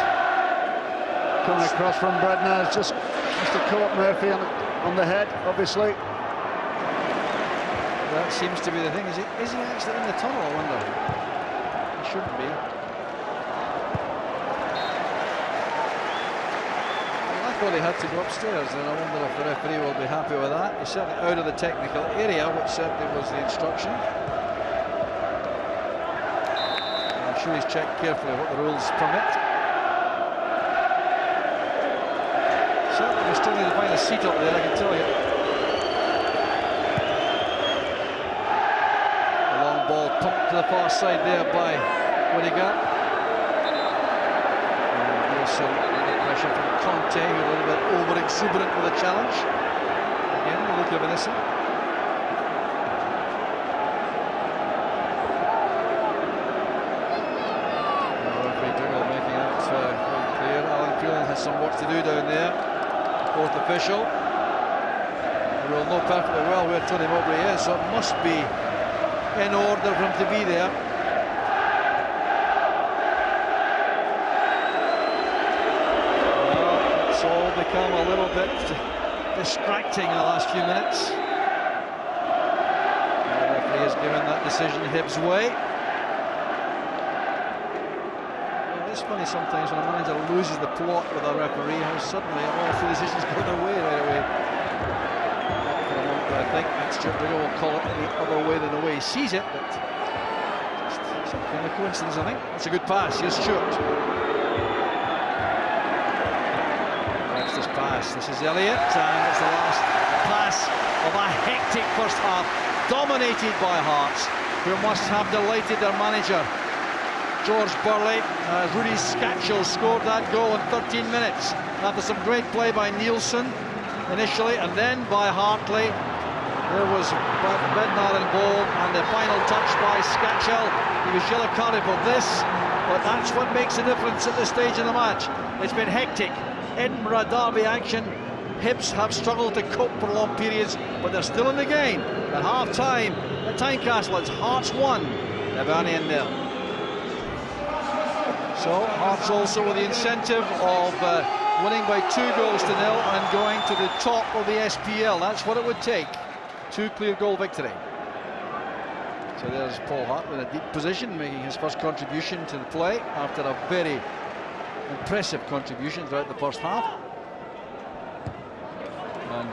coming across from Brednar. It's just must have caught Murphy on the head, obviously. That seems to be the thing. Is he actually in the tunnel, I wonder? He shouldn't be. Well, he had to go upstairs, and I wonder if the referee will be happy with that. He's certainly out of the technical area, which certainly was the instruction. I'm sure he's checked carefully what the rules permit. Certainly we still need to find a seat up there, I can tell you. A long ball pumped to the far side there by Whittaker. Pressure from Conte, who's a little bit over-exuberant with a challenge. Again, the look of innocent. Referee Diggle making that quite clear. Alan Phelan has some work to do down there. Fourth official. He will know perfectly well where Tony Mowbray is, so it must be in order for him to be there. Become a little bit distracting in the last few minutes. The referee has given that decision Hibs' way. Well, it's funny sometimes when a manager loses the plot with a referee, how suddenly all three decisions go their way right away. For a moment, I think Stuart Diggle will call it the other way than the way he sees it, but just some kind of coincidence, I think. That's a good pass. Here's Stuart. This pass. This is Elliott, and it's the last pass of a hectic first half, dominated by Hearts, who must have delighted their manager, George Burley. Rudy Scatchell scored that goal in 13 minutes after some great play by Nielsen initially, and then by Hartley. There was Bednar in goal, and the final touch by Scatchell. He was yellow carded for this, but that's what makes the difference at this stage in the match. It's been hectic. Edinburgh derby action. Hibs have struggled to cope for long periods, but they're still in the game. At half-time at Tynecastle, it's Hearts 1, Hibernian 0. So Hearts also with the incentive of winning by 2 goals to 0 and going to the top of the SPL. That's what it would take. 2 clear goal victory. So there's Paul Hart in a deep position, making his first contribution to the play after a very impressive contribution throughout the first half. And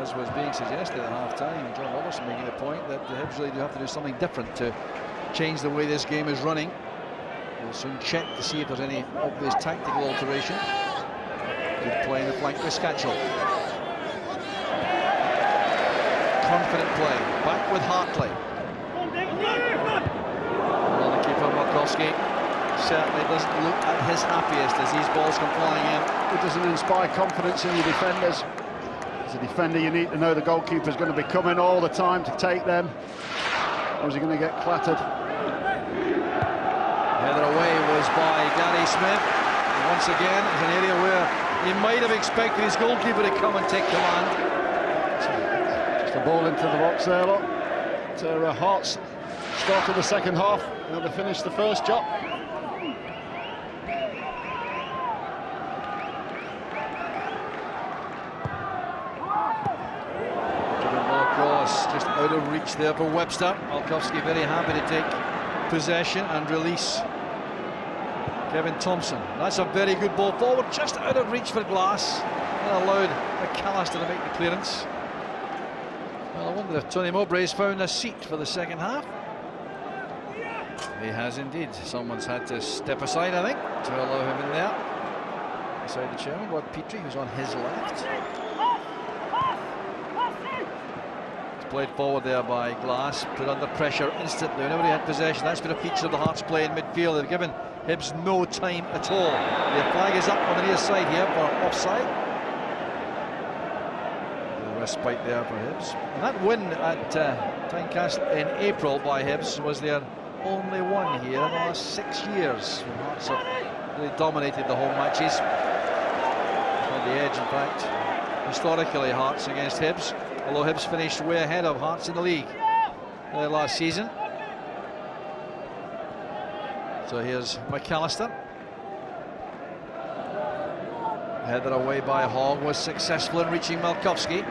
as was being suggested at half-time, John Robertson making the point that the Hibs really do have to do something different to change the way this game is running. We'll soon check to see if there's any obvious tactical alteration. Good play in the flank with Scatchell. Confident play, back with Hartley. Well, the keeper Markowski certainly doesn't look at his happiest as these balls come flying in. It doesn't inspire confidence in your defenders. As a defender, you need to know the goalkeeper's going to be coming all the time to take them. Or is he going to get clattered? Header away was by Gary Smith. And once again, it's an area where he might have expected his goalkeeper to come and take command. Just a ball into the box there, look. To Hearts started the second half, and they finished the first job. Just out of reach there for Webster. Malkowski very happy to take possession and release Kevin Thompson. That's a very good ball forward, just out of reach for Glass, and allowed McAllister to make the clearance. Well, I wonder if Tony Mowbray's found a seat for the second half. He has indeed. Someone's had to step aside, I think, to allow him in there. Beside the chairman, Rod Petrie, who's on his left. Played forward there by Glass, put under pressure instantly whenever he had possession. That's been a feature of the Hearts play in midfield. They've given Hibs no time at all. The flag is up on the near side here for offside. respite there for Hibs. And that win at Tynecastle in April by Hibs was their only one here in the last 6 years. Hearts have really dominated the home matches. On the edge, in fact, historically, Hearts against Hibs, although Hibs finished way ahead of Hearts in the league last season. So here's McAllister. Header away by Hogg, was successful in reaching Malkowski.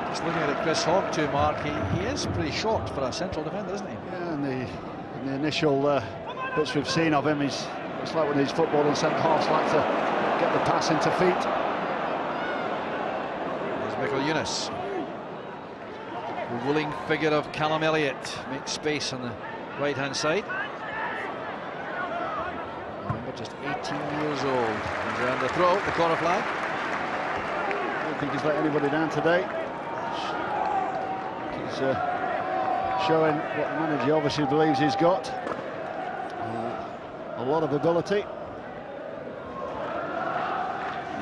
Just looking at Chris Hogg too, Mark, he is pretty short for a central defender, isn't he? Yeah, and the initial bits we've seen of him, it's like when he's footballing centre halves, like to get the pass into feet. There's Michael Eunice. The willing figure of Callum Elliott makes space on the right-hand side. Remember, just 18 years old. He's around the throw, the corner flag. I don't think he's let anybody down today. He's showing what the manager obviously believes he's got. A lot of ability.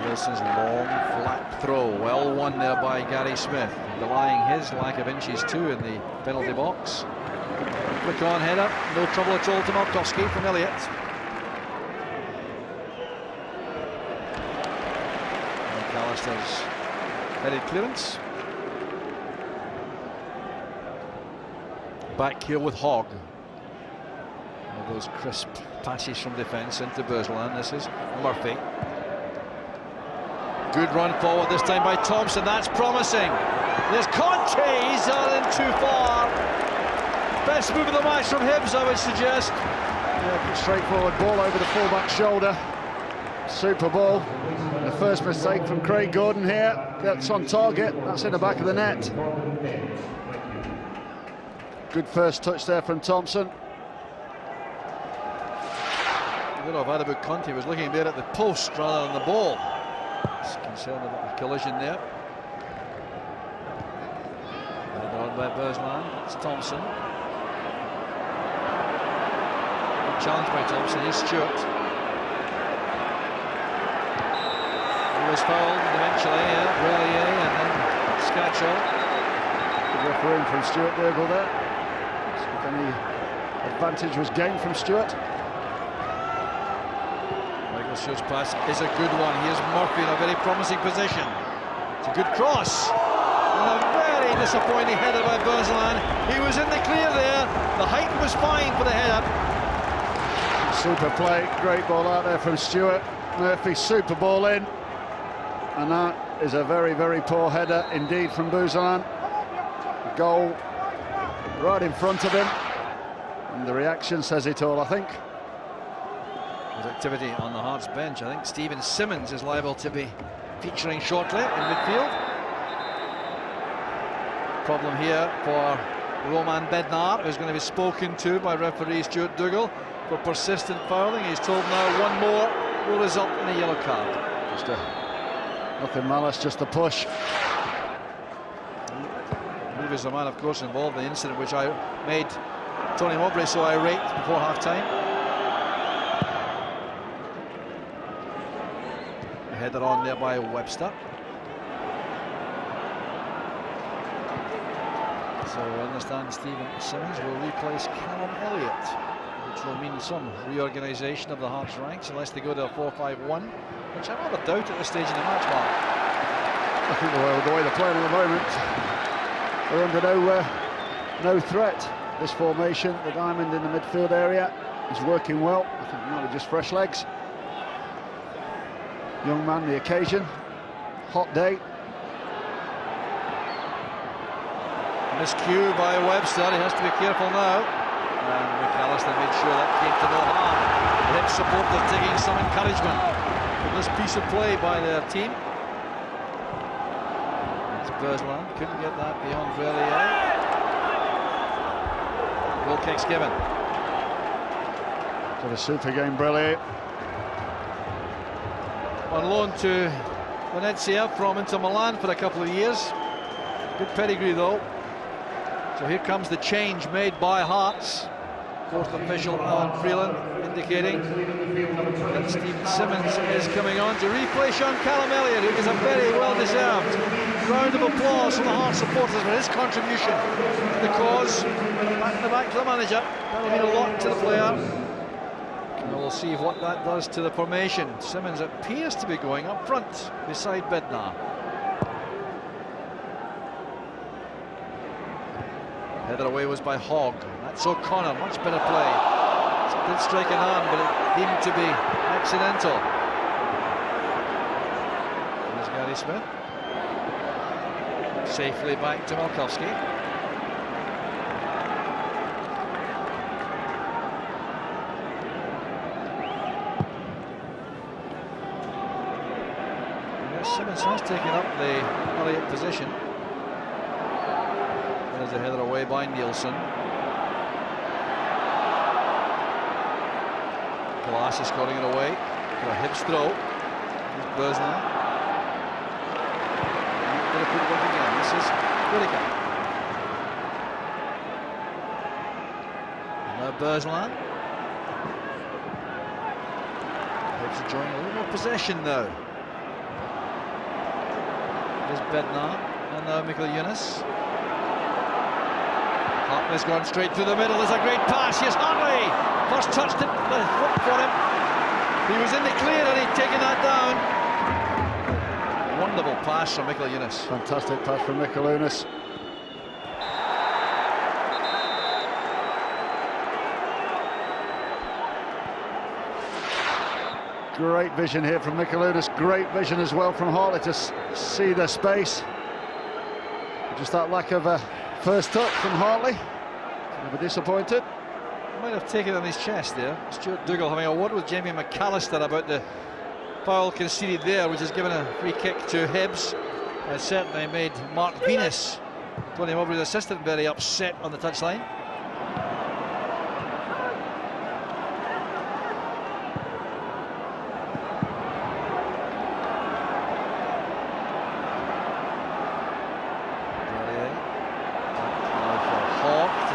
Nielsen's long, flat throw, well won there by Gary Smith, belying his lack of inches too in the penalty box. Quick on header, no trouble at all to Malkowski from Elliott. McAllister's headed clearance. Back here with Hogg. All those crisp passes from defence into Bursland. This is Murphy. Good run forward this time by Thompson. That's promising. There's Conte. He's in too far. Best move of the match from Hibs, I would suggest. Yeah, straightforward ball over the fullback's shoulder. Super ball. The first mistake from Craig Gordon here. Gets on target. That's in the back of the net. Good first touch there from Thompson. Good of Adabuk Conte was looking there at the post rather than the ball. He's concerned about the collision there. Headed on by Bursland. It's Thompson. Good challenge by Thompson. Here's Stewart. He was fouled eventually, Relier and then Scatchell. Good refereeing from Stewart Dergle there. See if any advantage was gained from Stewart. Stewart's pass is a good one. Here's Murphy in a very promising position. It's a good cross. And a very disappointing header by Bursland. He was in the clear there. The height was fine for the header. Super play. Great ball out there from Stewart. Murphy, super ball in. And that is a very, very poor header indeed from Bursland. Goal right in front of him. And the reaction says it all, I think. There's activity on the Hearts bench. I think Stephen Simmons is liable to be featuring shortly in midfield. Problem here for Roman Bednar, who's going to be spoken to by referee Stuart Dougal for persistent fouling. He's told now one more will result in a yellow card. Just nothing malice, just a push. He was the man, of course, involved in the incident which I made Tony Mowbray so irate before half-time. Header on there by Webster. So I understand Stephen Simmons will replace Callum Elliott, which will mean some reorganisation of the Hearts ranks unless they go to a 4-5-1, which I rather doubt at this stage in the match, Mark. I think the way they're playing at the moment, they're under no threat. This formation, the diamond in the midfield area, is working well. I think it might be just fresh legs. Young man, the occasion, hot day. Miscue by Webster, he has to be careful now. And McAllister made sure that came to no harm. The Hibs supporters taking some encouragement from this piece of play by their team. It's Bursland, couldn't get that beyond Verlier. Goal kick's given. Got a super game, Verlier. On loan to Venezia from Inter Milan for a couple of years. Good pedigree though. So here comes the change made by Hearts. Fourth official on Freeland indicating that Stephen Simmons is coming on to replay Sean Callum Elliott, who is a very well-deserved round of applause from the Hearts supporters for his contribution to the cause. Back in the back to the manager. That'll mean a lot to the player. And we'll see what that does to the formation. Simmons appears to be going up front beside Bednar. Header away was by Hogg. That's O'Connor, much better play. It's a good striking arm, but it seemed to be accidental. There's Gary Smith. Safely back to Malkowski. Yes, Simmons has taken up the Elliott position. There's a header away by Nielsen. Glass is scoring it away for a Hibs throw. Here's Bersland. Going to put it up again. This is Whittaker. Now Bersland. Hibs enjoying a little more possession now. There's Bednar and now Mikkel Yunus. Hartley's gone straight through the middle. There's a great pass. Here's Hartley. First touched it, the hook for him. He was in the clear and he'd taken that down. Wonderful pass from Mikkel Yunus. Fantastic pass from Mikkel Yunus. Great vision here from Mikkel Yunus. Great vision as well from Hartley to see the space. Just that lack of a first touch from Hartley. Never disappointed. Might have taken it on his chest there. Stuart Dougal having a word with Jamie McAllister about the foul conceded there, which has given a free kick to Hibs. It certainly made Mark Venus, Tony Mowbray's assistant, very upset on the touchline.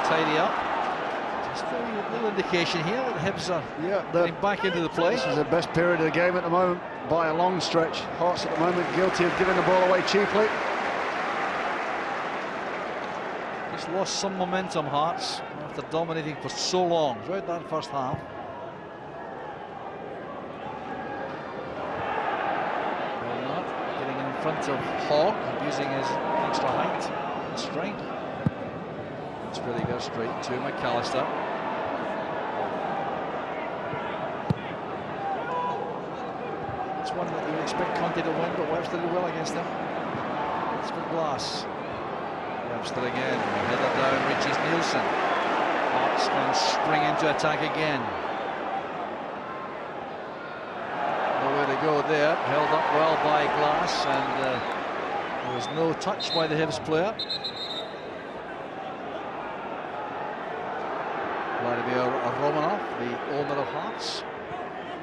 Tidy up. Just a little indication here that the Hibs are getting back into the play. This is the best period of the game at the moment by a long stretch. Hearts at the moment guilty of giving the ball away cheaply. Just lost some momentum, Hearts, after dominating for so long throughout that first half. Bernard getting in front of Hogg, using his extra height and strength. It's really goes straight to McAllister. It's one that you would expect Conte to win, but Webster did well against him. It's for Glass. Webster again, header down, reaches Nielsen. Hearts can spring into attack again. Nowhere to go there, held up well by Glass, and there was no touch by the Hibs player. Vladimir Romanov, the owner of Hearts,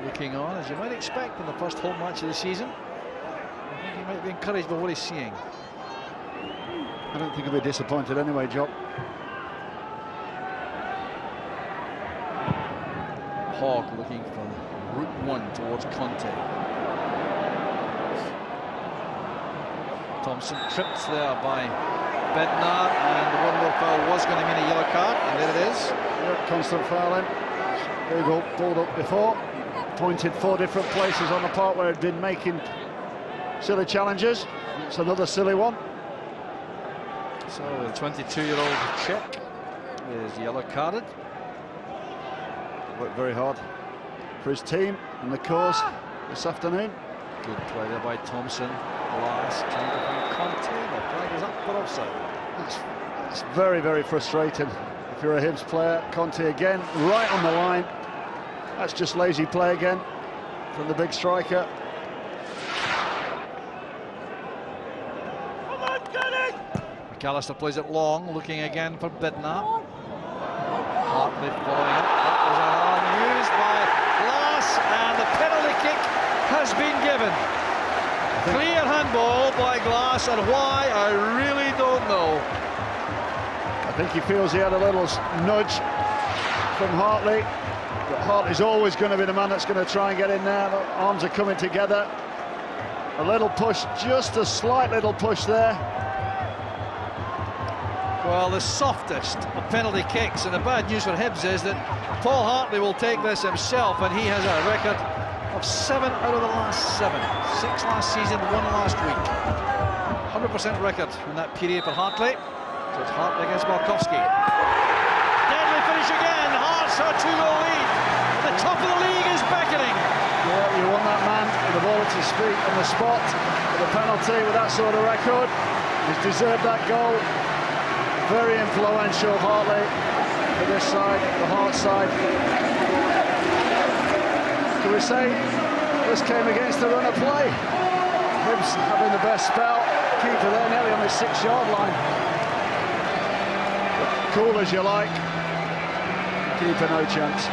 looking on, as you might expect in the first home match of the season. I think he might be encouraged by what he's seeing. I don't think he'll be disappointed anyway, Job. Hogg looking from Route 1 towards Conte. Thompson tripped there by Bednar, and the one more foul was going to mean a yellow card, and there it is. Yep, constant fouling. Dougal pulled up before, pointed 4 different places on the park where he'd been making silly challenges. It's another silly one. So the 22-year-old Czech is yellow carded. Worked very hard for his team and the cause this afternoon. Good play there by Thompson. Glass trying to find Conte. The flag is up for offside. It's very, very frustrating if you're a Hibs player. Conte again, right on the line. That's just lazy play again from the big striker. McAllister plays it long, looking again for Bednar. Hartley following up. That was an arm used by Glass, and the penalty kick has been given. Clear handball by Glass, and why, I really don't know. I think he feels he had a little nudge from Hartley. But Hartley's always going to be the man that's going to try and get in there. The arms are coming together. A little push, just a slight little push there. Well, the softest of penalty kicks, and the bad news for Hibs is that Paul Hartley will take this himself, and he has a record of 7 out of the last 7. 6 last season, 1 last week. 100% record in that period for Hartley. So it's Hartley against Malkowski. Deadly finish again. Hearts are 2-goal lead. The top of the league is beckoning. Yeah, you want that man with the ball at his feet on the spot with a penalty with that sort of record. He's deserved that goal. Very influential, Hartley, for this side, the Hearts side. Can we say this came against the run of play? Hibs having the best spell. Keeper there, nearly on his 6-yard line. Cool as you like. Keeper no chance.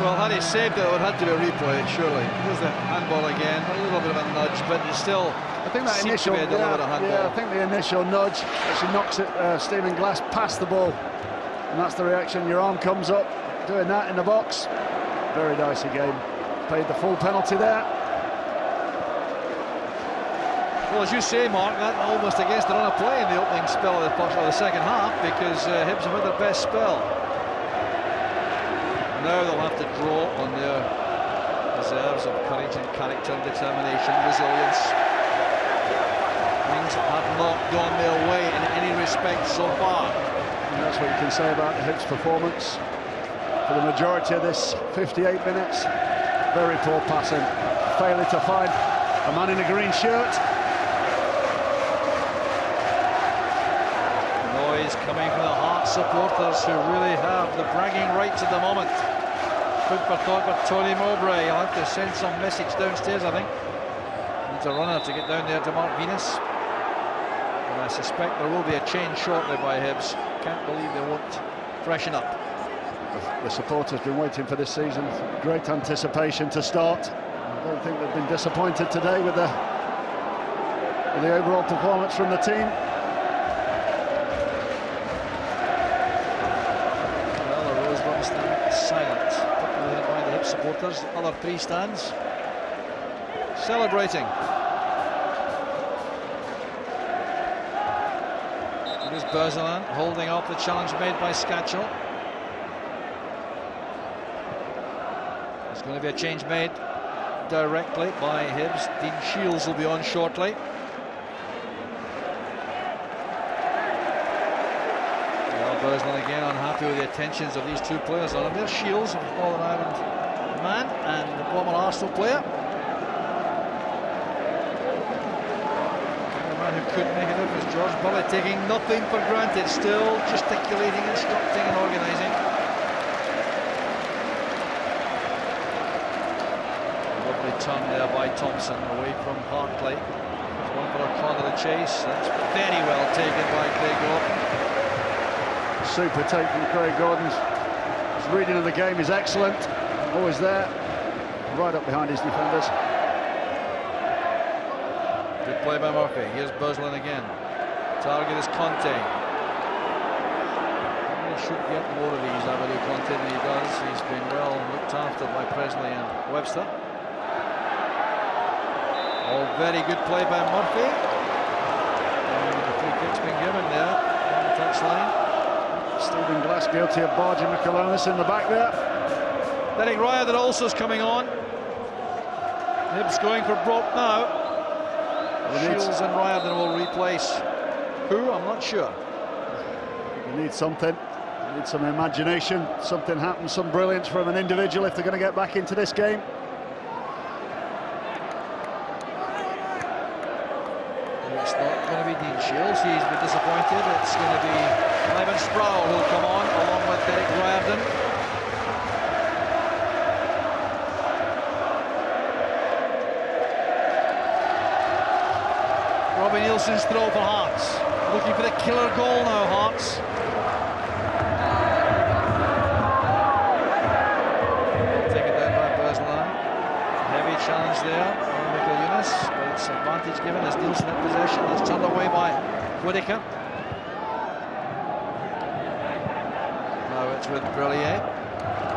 Well, had he saved it, it would have had to be a replay, surely. There's the handball again, a little bit of a nudge, but it's still. I think that initial, I think the initial nudge actually knocks it, Stephen Glass past the ball, and that's the reaction. Your arm comes up, doing that in the box. Very dicey game. Paid the full penalty there. Well, as you say, Mark, that almost against the run of play in the opening spell of the second half, because Hibs have had their best spell. Now they'll have to draw on their reserves of courage and character, determination, resilience. Things have not gone their way in any respect so far. And that's what you can say about the Hibs' performance. For the majority of this 58 minutes, very poor passing. Failure to find a man in a green shirt. Noise coming from the Hearts supporters who really have the bragging rights at the moment. Food for thought for Tony Mowbray. He'll have to send some message downstairs, I think. Needs a runner to get down there to Mark Venus. And I suspect there will be a change shortly by Hibs. Can't believe they won't freshen up. The supporters have been waiting for this season. Great anticipation to start. I don't think they've been disappointed today with the overall performance from the team. Well, the Rosebud stand silent, populated by the Hibs supporters. The other 3 stands celebrating. Here's Berzalan holding off the challenge made by Scatchell. There's going to be a change made directly by Hibs. Dean Shields will be on shortly. Well, Berzalan again unhappy with the attentions of these 2 players on him. There's Shields, a Northern Ireland man, and the former Arsenal player. Who couldn't make it up was George Burley, taking nothing for granted, still gesticulating, instructing and organising. Lovely turn there by Thompson away from Hartley. There's one for a corner to chase. That's very well taken by Craig Gordon. Super take from Craig Gordon. His reading of the game is excellent. Always there, right up behind his defenders. Good play by Murphy. Here's Berzalan again. Target is Conte. He should get more of these, Amadou Conte, than he does. He's been well looked after by Presley and Webster. All very good play by Murphy. And the free kick's been given there on the touchline. Stephen Glass guilty of barging McAlonis in the back there. Derek Ryder also is coming on. Hibs going for broke now. Shields and Riordan will replace who? I'm not sure. You need something. You need some imagination. Something happens, some brilliance from an individual if they're going to get back into this game. It's not going to be Dean Shields. He's been disappointed. It's going to be Ivan Sproul who'll come on along with Derek Riordan. Robbie Nielsen's throw for Hearts. Looking for the killer goal now, Hearts. Taken down by Berzalan. Heavy challenge there on Michael Yunus, but it's advantage given as Nielsen in possession. It's turned away by Whittaker. Now It's with Brillier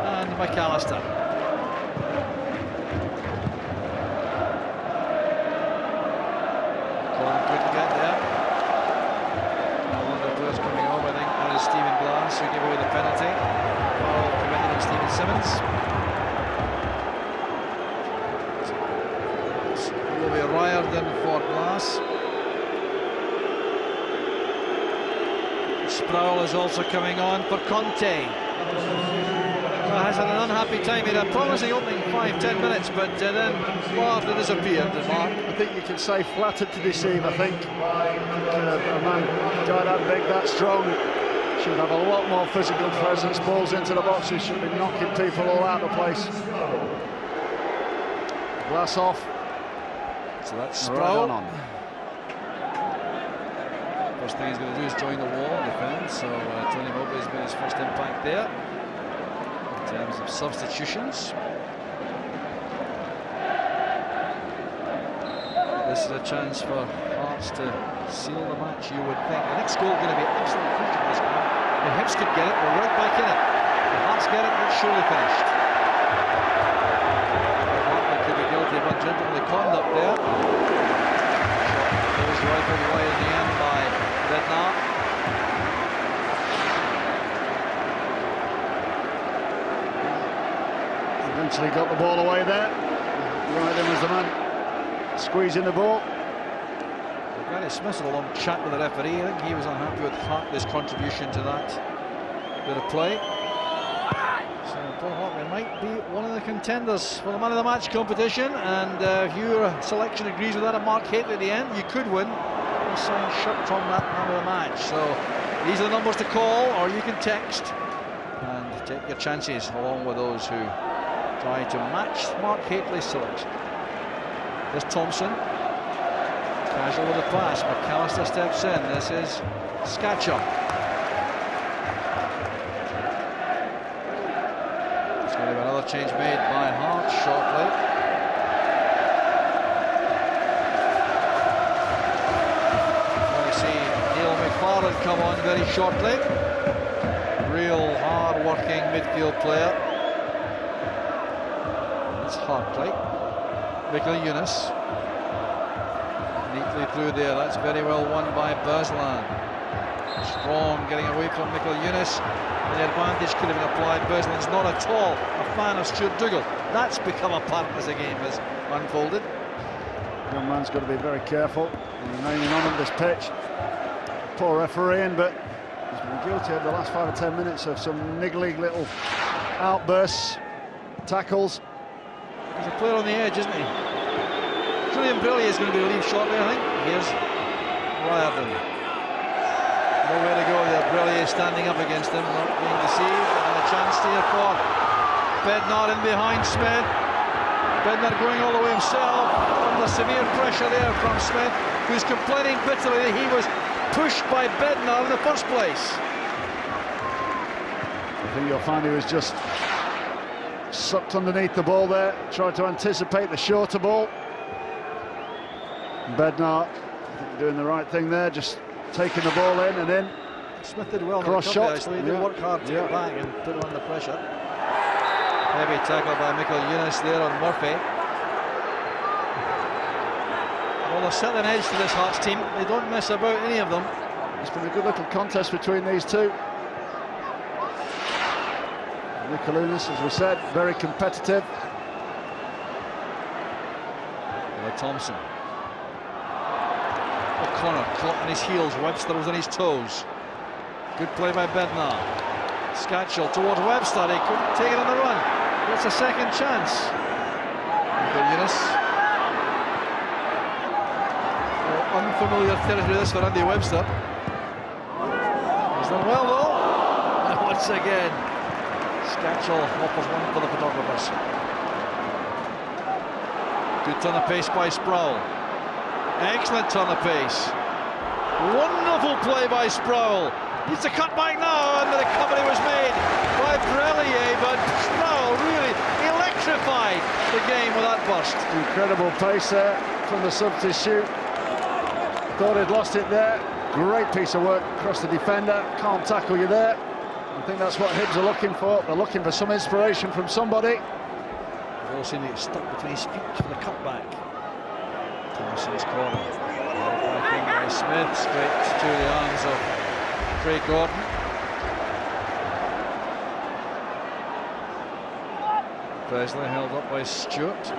and McAllister. Colin couldn't get there. One of the players coming over, I think, that is Stephen Glass, who gave away the penalty. Foul committed on Stephen Simmons. It will be Riordan for Glass. Sproul is also coming on for Conte. Well, has had an unhappy time. He had a promising opening 5-10 minutes, but then largely disappeared. I think you can say flattered to deceive. I think a man that big, that strong, should have a lot more physical presence. Balls into the box, he should be knocking people all out of the place. Glass off. So that's Sproul. First thing he's going to do is join the wall and defend. So Tony Mowbray has been his first impact there in terms of substitutions. This is a chance for Hearts to seal the match, you would think. The next goal is going to be absolutely crucial for this game. If Hibs could get it, we're right back in it. If Hearts get it, it's surely finished. Hartley could be guilty of ungentlemanly conduct there. It was rifled away in the end by Bednar. Eventually got the ball away there. Right in was the man squeezing the ball. Gary Smith had a long chat with the referee. I think he was unhappy with Hartley's contribution to that bit of play. So Paul Hartley might be one of the contenders for the man of the match competition, and if your selection agrees with that, and Mark Hateley at the end, you could win a signed shirt from that man of the match. So these are the numbers to call, or you can text and take your chances along with those who try to match Mark Hateley's selection. There's Thompson. Casual with the pass. McAllister steps in. This is Scatcher. There's going to be another change made by Hart shortly. We're going to see Neil McFarlane come on very shortly. Real hard-working midfield player. It's Hartley. Michael Eunice. Neatly through there, that's very well won by Berslan. Strong getting away from Michael Eunice. The advantage could have been applied. Berslan's not at all a fan of Stuart Dougal. That's become apparent as the game has unfolded. Young man's got to be very careful in remaining on this pitch. Poor refereeing, but he's been guilty over the last 5 or 10 minutes of some niggly little outbursts, tackles. He's a player on the edge, isn't he? Julian Brillier is going to be relieved shortly, I think. Here's Riordan. Nowhere to go there. Brillier standing up against him, not being deceived. And a chance here for Bednar in behind Smith. Bednar going all the way himself. Under severe pressure there from Smith, who's complaining bitterly that he was pushed by Bednar in the first place. I think you'll find he was just sucked underneath the ball there, tried to anticipate the shorter ball. Bednar, I think doing the right thing there, just taking the ball in and in. Smith did well. Cross shot. Actually, he did work hard to get back and put him under pressure. Heavy tackle by Michael Eunice there on Murphy. Well, they're setting an edge to this Hearts team. They don't mess about, any of them. It's been a good little contest between these two. Michael Eunice, as we said, very competitive. Thompson. O'Connor caught on his heels, Webster was on his toes. Good play by Bednar. Scatchell towards Webster, he couldn't take it on the run. It's a second chance. Eunice. Well, unfamiliar territory this for Andy Webster. He's done well though. And once again, Scatchell offers one for the photographers. Good turn of pace by Sproul. Excellent turn of pace. Wonderful play by Sproul. Needs to cut back now, and the recovery was made by Brillier, but Sproul really electrified the game with that burst. Incredible pace there from the substitute. Thought he'd lost it there. Great piece of work across the defender. Can't tackle you there. I think that's what Hibs are looking for. They're looking for some inspiration from somebody. They've all seem to get stuck between his feet for the cutback. Thompson's corner. Back in by Smith, straight to the arms of Craig Gordon. Presley held up by Stewart.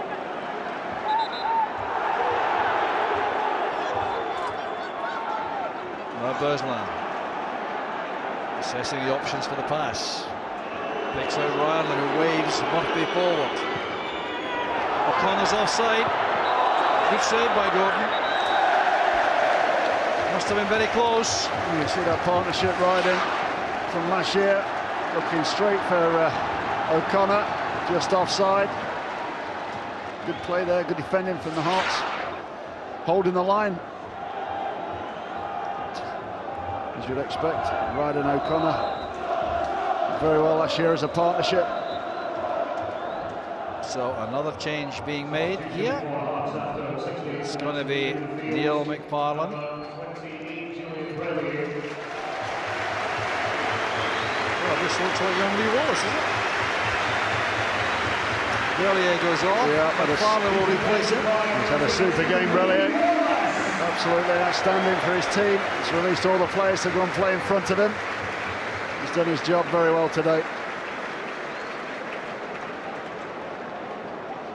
Now Bersland assessing the options for the pass. Picks out Ryan who waves Murphy forward. O'Connor's offside. Good save by Gordon. Must have been very close. You see that partnership riding from last year, looking straight for O'Connor, just offside. Good play there, good defending from the Hearts, holding the line. As you'd expect, Ryder and O'Connor very well last year as a partnership. So another change being made here. It's going to be Neil McFarlane. Well, this looks like young Lee Wallace, isn't it? Relier goes off, yeah, McFarlane will replace him. He's had a super game, Relier. Absolutely outstanding for his team. He's released all the players to go and play in front of him. He's done his job very well today.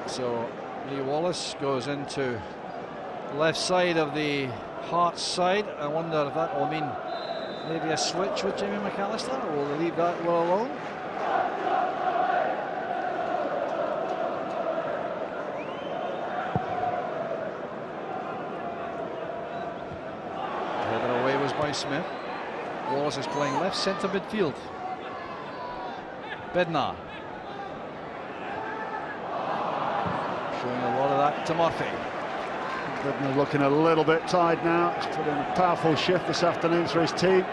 So Lee Wallace goes into the left side of the Hearts side. I wonder if that will mean maybe a switch with Jamie McAllister, or will they leave that well alone? Headed away was by Smith. Wallace is playing left centre midfield. Bednar. Showing a lot of that to Murphy. Bednar looking a little bit tired now. He's put in a powerful shift this afternoon for his team.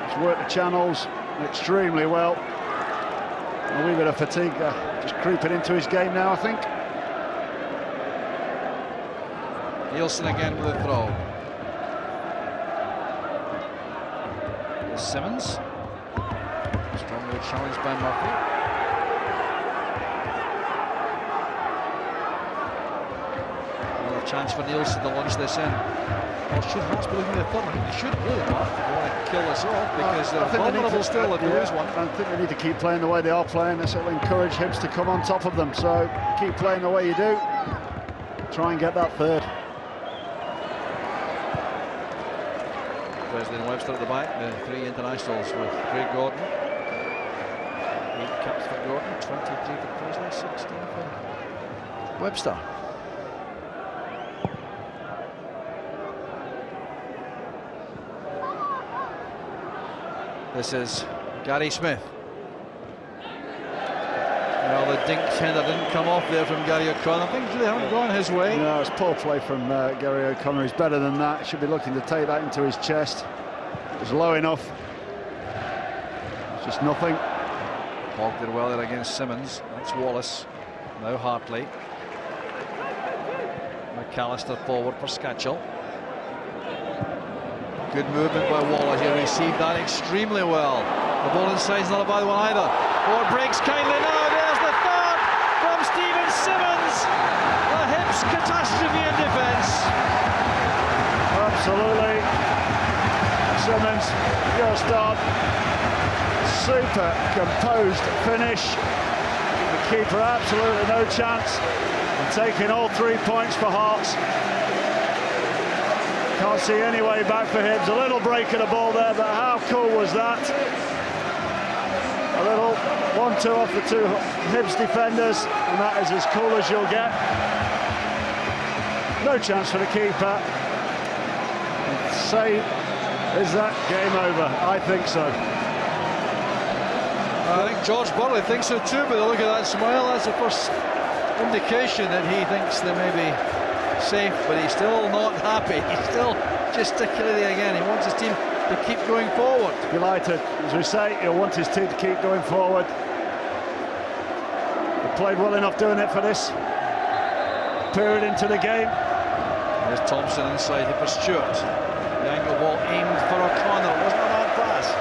He's worked the channels extremely well. A wee bit of fatigue just creeping into his game now, I think. Nielsen again with a throw. Simmons. Strongly challenged by Murphy. Another chance for Nielsen to launch this in. Well, should Hearts be looking at the third? I think they should really not. They want to kill us off because they're vulnerable still if there is one. I think they need to keep playing the way they are playing. This will encourage Hibs to come on top of them. So keep playing the way you do. Try and get that third. Presley and Webster at the back, the three internationals with Craig Gordon. 8 caps for Gordon, 23 for Presley, 16 for Webster. This is Gary Smith. Well, the dink tender didn't come off there from Gary O'Connor. Things really haven't gone his way. No, it's poor play from Gary O'Connor. He's better than that. Should be looking to take that into his chest. It was low enough. It's just nothing. Hogg did well there against Simmons. That's Wallace. Now Hartley. McAllister forward for Scatchell. Good movement by Wallace. He received that extremely well. The ball inside's not a bad one either. Or breaks kindly now. There's the third from Stephen Simmons. The Hibs catastrophe in defence. Absolutely. Simmons just on. Super composed finish. The keeper absolutely no chance. And taking all 3 points for Hearts. Can't see any way back for Hibs. A little break of the ball there, but how cool was that? A little 1-2 off the two Hibs defenders, and that is as cool as you'll get. No chance for the keeper. Say, is that game over? I think so. I think George Burley thinks so too, but look at that smile. That's the first indication that he thinks they may be safe, but he's still not happy. He's still gesticulating again. He wants his team to keep going forward. Delighted, as we say, he'll want his team to keep going forward. They played well enough doing it for this period into the game. There's Thompson inside for Stewart. The angle ball aimed for O'Connor. It wasn't a bad pass.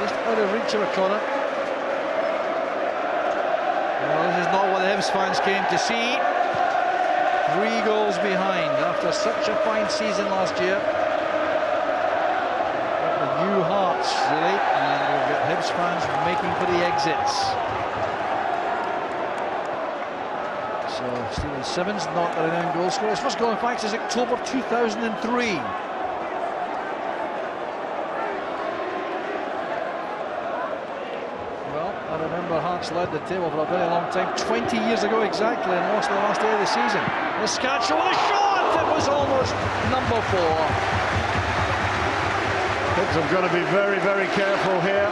Just out of reach of O'Connor. Well, this is not what the Hibs fans came to see. 3 goals behind after such a fine season last year. The new Hearts, really, and we've got Hibs fans making for the exits. So Stephen Simmons, not the renowned goal scorer. His first goal, in fact, is October 2003. I remember Hearts led the table for a very long time, 20 years ago exactly, and lost the last day of the season. The Scatchel with a shot! It was almost number 4. Hibs have got to be very, very careful here,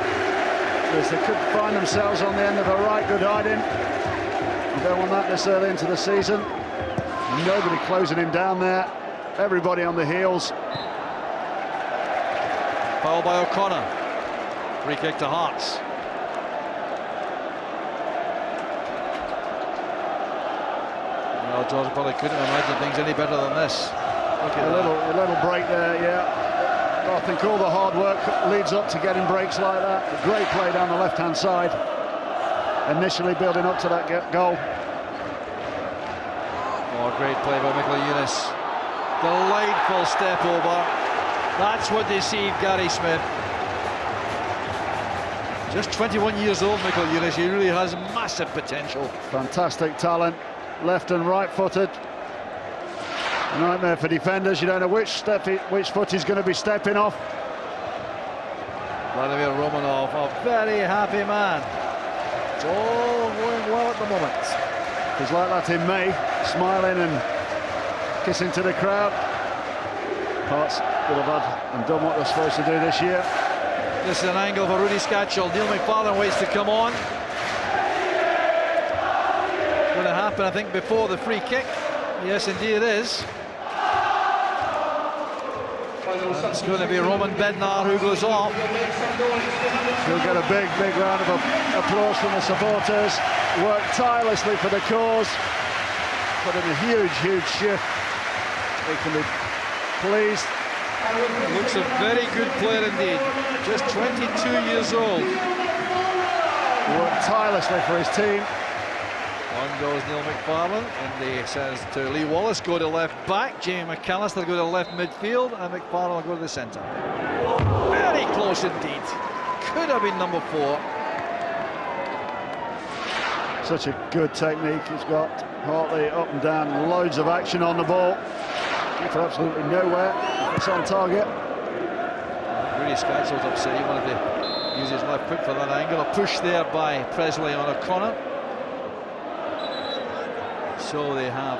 because they could find themselves on the end of a right good hiding. You don't want that this early into the season. Nobody closing him down there. Everybody on the heels. Foul by O'Connor. Free kick to Hearts. Well, George probably couldn't imagine things any better than this. Look at a little break there, yeah. I think all the hard work leads up to getting breaks like that. A great play down the left-hand side, initially building up to that goal. Oh, great play by Michael Eunice. Delightful step over. That's what deceived Gary Smith. Just 21 years old, Michael Eunice. He really has massive potential. Fantastic talent. Left and right footed. A nightmare for defenders. You don't know which foot he's going to be stepping off. Vladimir Romanov, a very happy man. It's all going well at the moment. He's like that in May, smiling and kissing to the crowd. Hearts would have had and done what they're supposed to do this year. This is an angle for Rudy Scatchell. Neil McFarlane waits to come on. Going to happen, I think, before the free kick. Yes, indeed it is. It's going to be Roman Bednar who goes off. He'll get a big, big round of applause from the supporters. Worked tirelessly for the cause. Put in a huge, huge shift. They can be pleased. Looks a very good player indeed. Just 22 years old. Worked tirelessly for his team. On goes Neil McFarlane, and he says to Lee Wallace, go to left back. Jamie McAllister go to left midfield, and McFarlane will go to the centre. Very close indeed. Could have been number 4. Such a good technique he's got. Hartley up and down, loads of action on the ball. Keeper absolutely nowhere. It's on target. Really Scatchell's upset. He wanted to use his left foot for that angle. A push there by Presley on O'Connor. So they have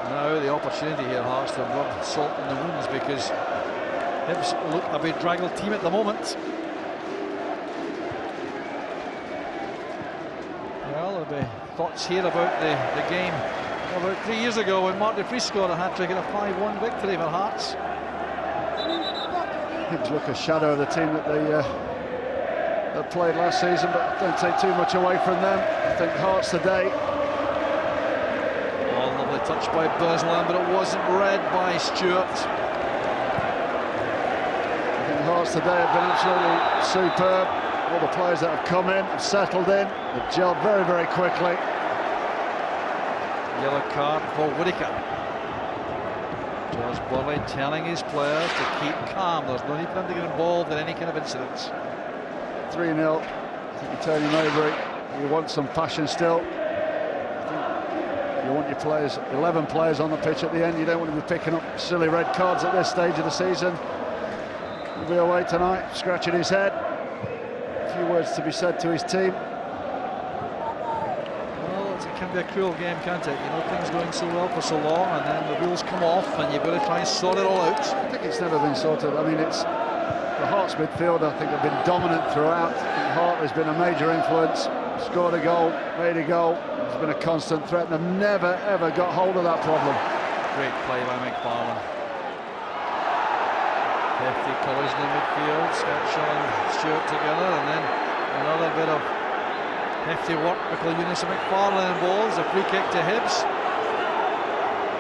now the opportunity here, Hearts, to rub salt in the wounds, because Hibs look a bedraggled team at the moment. Well, there'll be thoughts here about the game about 3 years ago when Mark DeVries scored a hat-trick in a 5-1 victory for Hearts. Hibs look a shadow of the team that they played last season, but don't take too much away from them. I think Hearts today. Touched by Bursland, but it wasn't read by Stewart. I think Hearts today have been absolutely superb. All the players that have come in have settled in, they've gelled very, very quickly. Yellow card for Whittaker. George Burley telling his players to keep calm. There's no need for them to get involved in any kind of incidents. 3-0. I think you turn him over. You want some passion still. You want your players, 11 players on the pitch at the end. You don't want to be picking up silly red cards at this stage of the season. He'll be away tonight, scratching his head. A few words to be said to his team. Well, it can be a cruel game, can't it? You know, things going so well for so long, and then the wheels come off, and you've got to try and sort it all out. I think it's never been sorted. I mean, it's the Hearts midfield, I think, have been dominant throughout. I think Hartley's been a major influence. Scored a goal, made a goal. It's been a constant threat, and they've never, ever got hold of that problem. Great play by McFarlane. Hefty collision in midfield, Scatchell and Stewart together, and then another bit of hefty work. Michael Eunice and McFarlane involves a free kick to Hibs.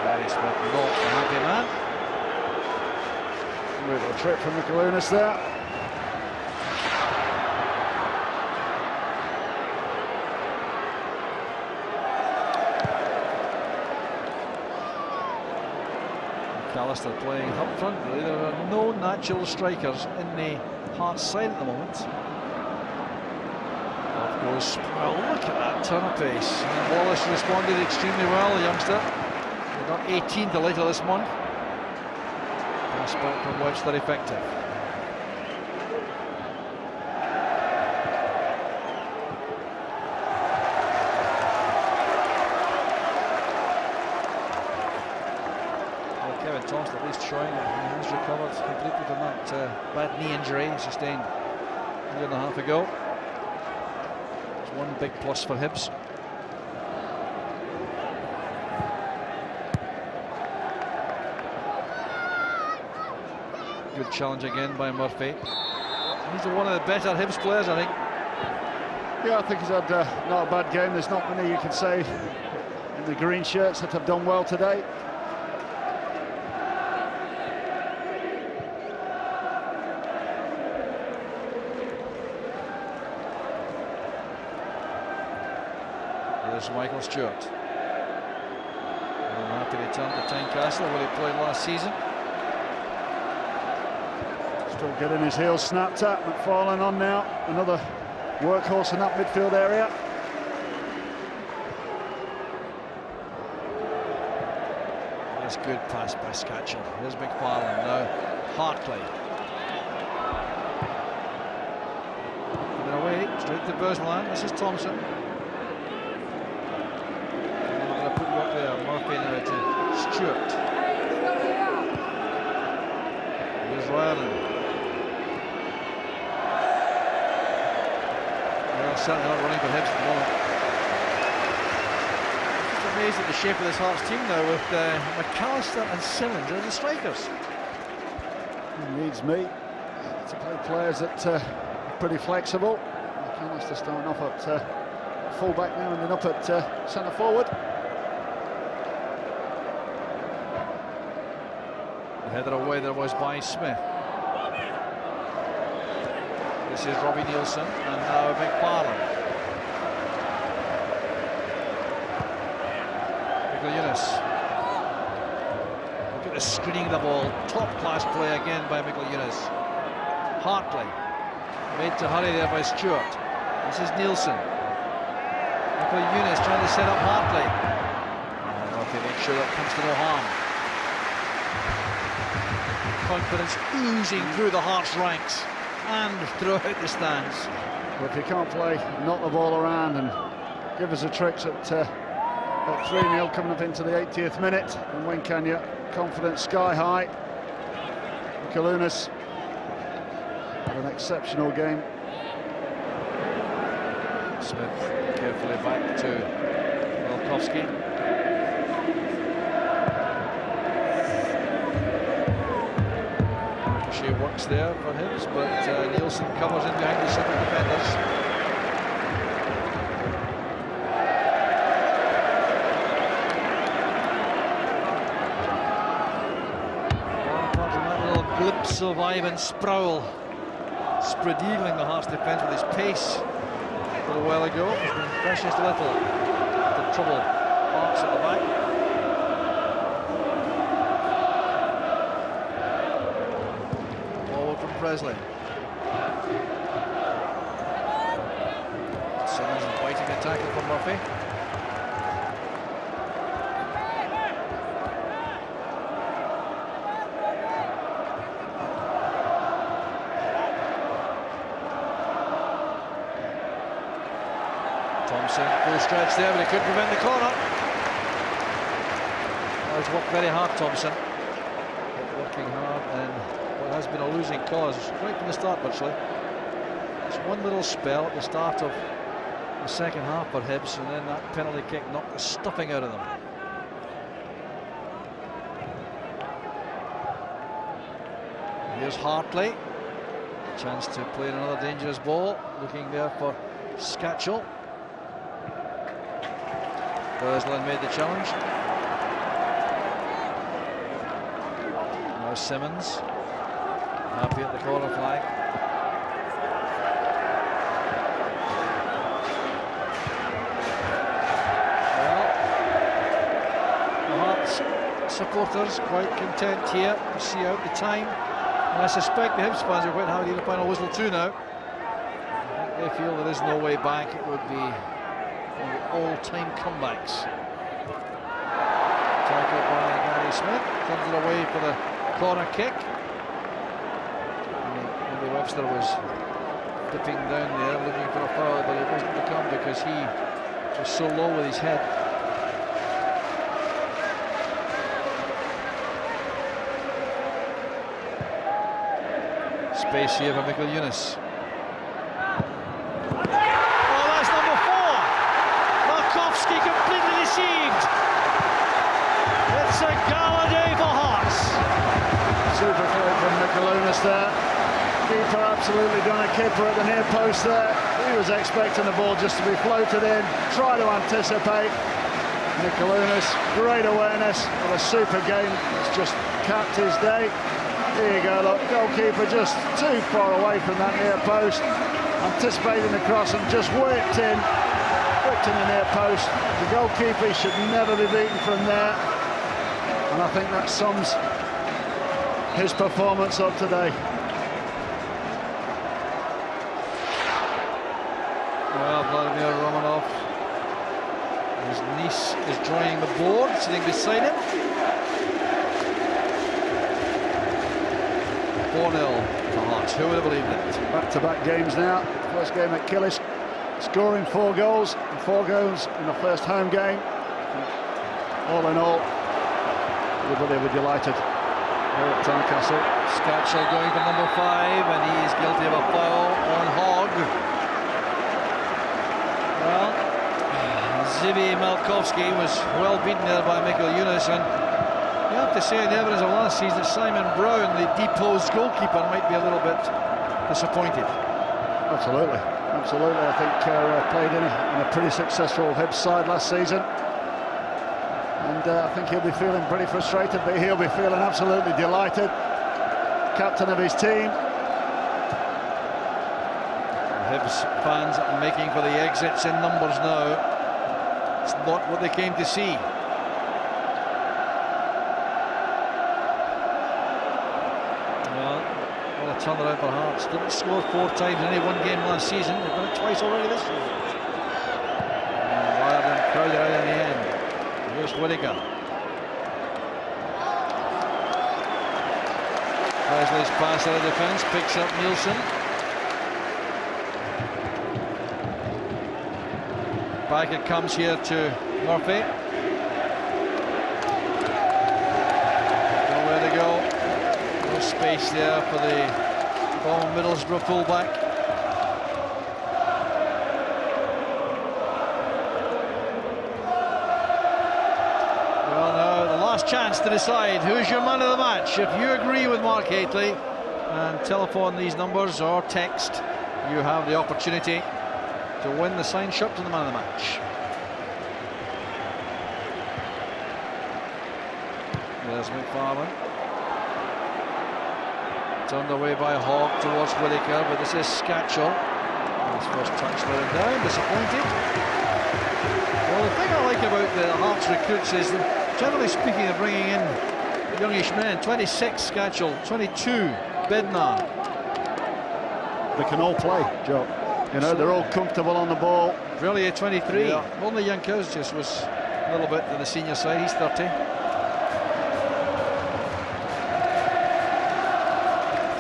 Gary Smith not a happy man. Little trick from Michael Eunice there. McAllister playing up front. Really, there are no natural strikers in the Hearts side at the moment. Off goes Sproul. Look at that turn of pace. And Wallace responded extremely well, the youngster. He got 18th later this month. Pass back from Webster effective. Thompson at least showing that he has recovered completely from that bad knee injury he sustained a year and a half ago. It's one big plus for Hibs. Good challenge again by Murphy. He's one of the better Hibs players, I think. Yeah, I think he's had not a bad game. There's not many you can say in the green shirts that have done well today. Here's Michael Stewart. Happy return to Tynecastle where he played last season. Still getting his heels snapped at. McFarlane on now. Another workhorse in that midfield area. That's good pass by Scatchell. Here's McFarlane now. Hartley. Giving away straight to Bursland. This is Thompson. Murphy now to Stewart. Here's Ryland. Well, certainly not running for Hibs at the moment. Just amazed at the shape of this Hearts team now with McAllister and Simmons as the strikers. He needs me to play players that are pretty flexible. McAllister starting off at full-back now and then up at centre forward. Header away there was by Smith. This is Robbie Nielsen and now McFarlane. Miguel Look at the screening of the ball. Top class play again by Miguel Hartley. Made to hurry there by Stewart. This is Nielsen. Miguel trying to set up Hartley. Murphy makes sure that comes to no harm. Confidence oozing through the Hearts ranks and throughout the stands. But if you can't play, knock the ball around and give us a tricks at 3-0 coming up into the 80th minute. And when can you? Confidence sky high. Kalunas had an exceptional game. Smith carefully back to Welkowski. Works there for Hibs, but Nielsen covers in behind the centre defenders. Apart from that little glimpse of Ivan Sproul spread-eagling the Hearts defence with his pace a little while ago. There's been precious little to trouble Hearts at the back. Presley. Simmons inviting the tackle from Murphy. Thompson, full stretch there, but he couldn't prevent the corner. He's worked very hard, Thompson. Working hard and has been a losing cause right from the start virtually. Just one little spell at the start of the second half for Hibs, and then that penalty kick knocked the stuffing out of them. Here's Hartley, chance to play another dangerous ball, looking there for Scatchell. Bursland made the challenge. Now Simmons. Happy at the corner flag. Well, the Hearts supporters quite content here to see out the time. And I suspect the Hibs fans are quite happy to hear the final whistle too now. They feel there is no way back. It would be one of the all-time comebacks. Tackled by Gary Smith, turns it away for the corner kick. Andy Webster was dipping down there looking for a foul, but it wasn't to come because he was so low with his head. Space here for Mikkel Yunus. Oh, that's number 4. Markovsky completely deceived. It's a gala day for Hearts. Super play from Mikkel Yunus there. Keeper absolutely done a kipper at the near post there. He was expecting the ball just to be floated in, try to anticipate. Mikkel Yunus, great awareness of a super game. It's just capped his day. Here you go, look, goalkeeper just too far away from that near post, anticipating the cross and just whipped in the near post. The goalkeeper should never be beaten from there, and I think that sums his performance up today. Well, Vladimir Romanov, his niece is drying the board, sitting beside him. 4-0 for Hearts. Who would have believed it? Back-to-back games now. First game at Killis, scoring 4 goals, and 4 goals in the first home game. All in all, everybody will be delighted here at Tynecastle. Scatchell going for number 5, and he is guilty of a foul on Hogg. Well, Zivi Malkovsky was well beaten there by Mikkel Yunus, and you have to say, in the evidence of last season, Simon Brown, the deposed goalkeeper, might be a little bit disappointed. Absolutely. I think played in a pretty successful Hibs side last season, and I think he'll be feeling pretty frustrated, but he'll be feeling absolutely delighted. Captain of his team. The Hibs fans making for the exits in numbers now. It's not what they came to see. Turnaround for Hearts. Didn't score 4 times in any one game last season. They've done it twice already this season. Wild and crowded out in the end. Here's Whittaker. Presley's pass out of defence, picks up Nielsen. Back it comes here to Murphy. Nowhere to go. No space there for the former Middlesbrough fullback. Well, now the last chance to decide who's your man of the match. If you agree with Mark Hateley and telephone these numbers or text, you have the opportunity to win the signed shirt to the man of the match. There's McFarlane. Turned away by Hogg towards Whittaker, but this is Scatchell. His first touch slowing down, disappointed. Well, the thing I like about the Hearts recruits is that, generally speaking, they're bringing in youngish men. 26 Scatchell, 22 Bednar. They can all play, Joe. You know, they're all comfortable on the ball. Really, 23. Yeah. Only Jankowski just was a little bit on the senior side. He's 30.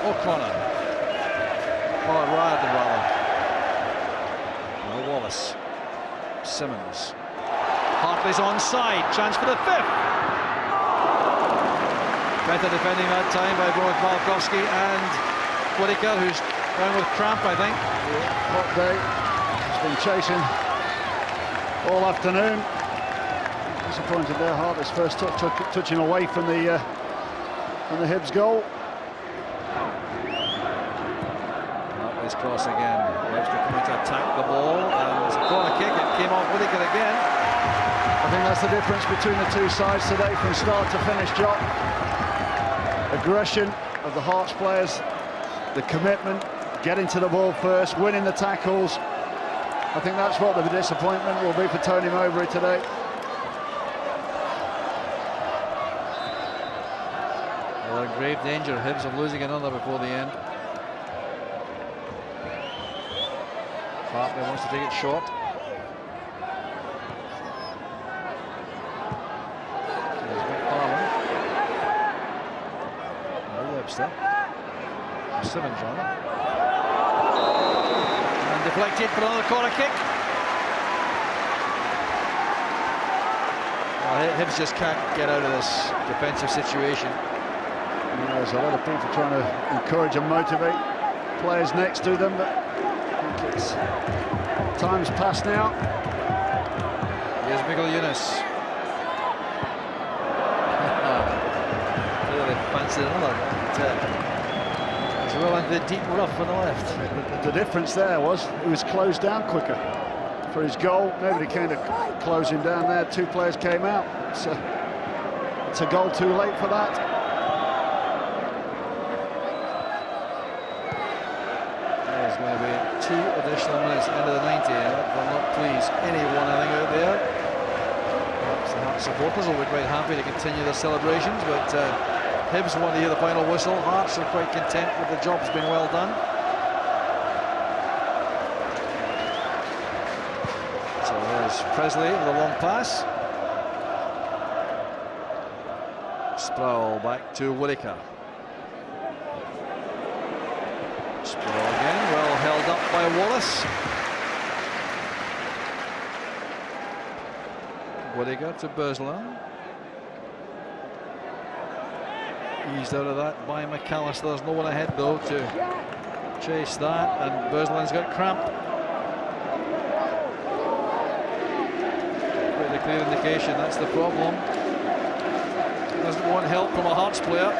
O'Connor. Oh, Riordan rather. No, Wallace. Simmons. Hartley's onside. Chance for the 5th. Better defending that time by both Malkovsky and Whittaker, who's down with cramp, I think. Yeah, hot day. He's been chasing all afternoon. Disappointed there. Hartley's first touch him away from the Hibs goal. Cross again. Webster coming to attack the ball, and it's a corner kick. It came off Whittaker again. I think that's the difference between the two sides today from start to finish, Jock. Aggression of the Hearts players, the commitment, getting to the ball first, winning the tackles. I think that's what the disappointment will be for Tony Mowbray today. grave danger, Hibs, of losing another before the end. Hartley wants to take it short. There's McFarlane. No Webster. Simmons rather. And deflected for another corner kick. Well, Hibs just can't get out of this defensive situation. There's a lot of people trying to encourage and motivate players next to them, but I think it's time's passed now. Here's Miguel Yunus. Really fancied another. It's well into the deep rough on the left. The difference there was he was closed down quicker for his goal. Nobody came to close him down there. Two players came out. It's a goal too late for that. There's going to be 2 additional minutes into the 90, and that will not please anyone, I think, out there. Perhaps the Hearts supporters will be quite happy to continue their celebrations, but Hibs want to hear the final whistle. Hearts are quite content with the job's been well done. So there's Presley with a long pass. Sproul back to Whittaker. Sproul again, well held up by Wallace. Whittaker to Bersland. Eased out of that by McAllister. There's no one ahead though to chase that, and Bersland's got cramp. Quite a clear indication that's the problem. Doesn't want help from a Hearts player.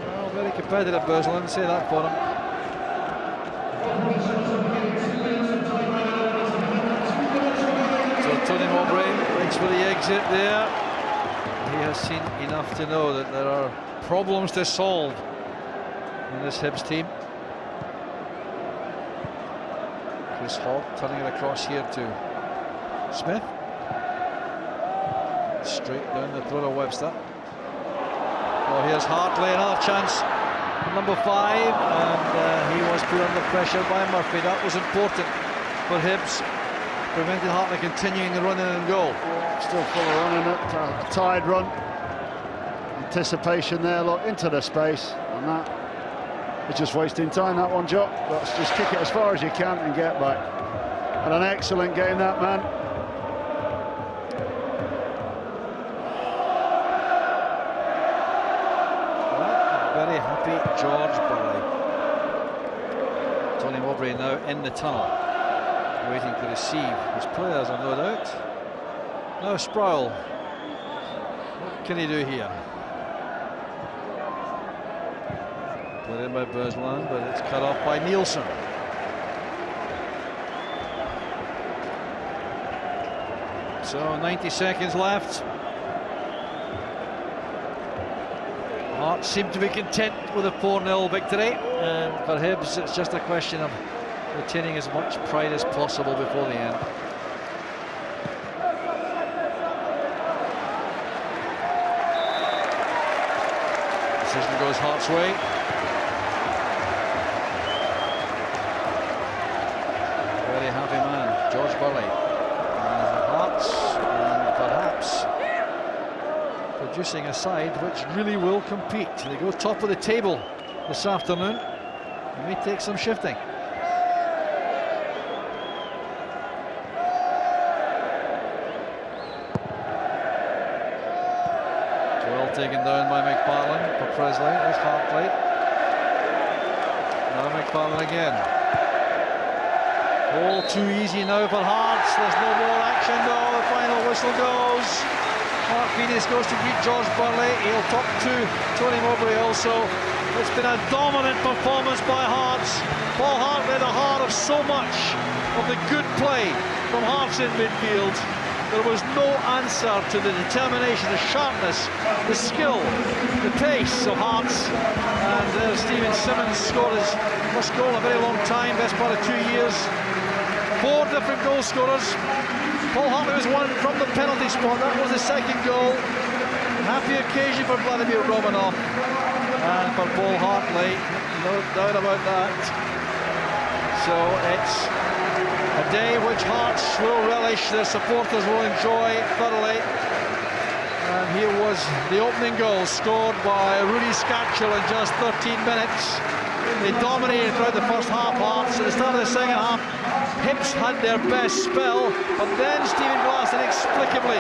Well, very competitive Bersland, say that for him. So Tony Mowbray waits for the exit there. He has seen enough to know that there are problems to solve in this Hibs team. Chris Hogg turning it across here to Smith. Straight down the throat of Webster. Oh, here's Hartley, another chance. Number 5, and he was put under pressure by Murphy. That was important for Hibs, preventing Hartley continuing the run in and goal. Still full of running it, a tied run. Anticipation there, look, into the space, and that is just wasting time, that one, Jock. Let's just kick it as far as you can and get back. And an excellent game, that man. Very happy George Burley. Tony Mowbray now in the tunnel, waiting to receive his players, no doubt. Now Sproul, what can he do here? Played in by Bersland, but it's cut off by Nielsen. So 90 seconds left. Hearts seem to be content with a 4-0 victory, and for Hibs it's just a question of retaining as much pride as possible before the end. Decision goes Hearts' way. Very happy man, George Burley. Hearts, and perhaps producing a side which really will compete. They go top of the table this afternoon. It may take some shifting. Well taken down by McFarlane for Presley. There's Hartley. Now McFarlane again. All too easy now for Hearts. There's no more action though. The final whistle goes. Mark Venus goes to greet George Burley. He'll talk to Tony Mowbray also. It's been a dominant performance by Hearts. Paul Hartley at the heart of so much of the good play from Hearts in midfield. There was no answer to the determination, the sharpness, the skill, the pace of Hearts. And Stephen Simmons scored his first goal in a very long time, best part of 2 years. 4 different goal scorers. Paul Hartley was one from the penalty spot. That was the second goal. happy occasion for Vladimir Romanov and for Paul Hartley, no doubt about that. So it's a day which Hearts will relish, their supporters will enjoy thoroughly. And here was the opening goal, scored by Rudy Scatchell in just 13 minutes. They dominated throughout the first half. Hearts at the start of the second half, Hibs had their best spell, but then Stephen Glass inexplicably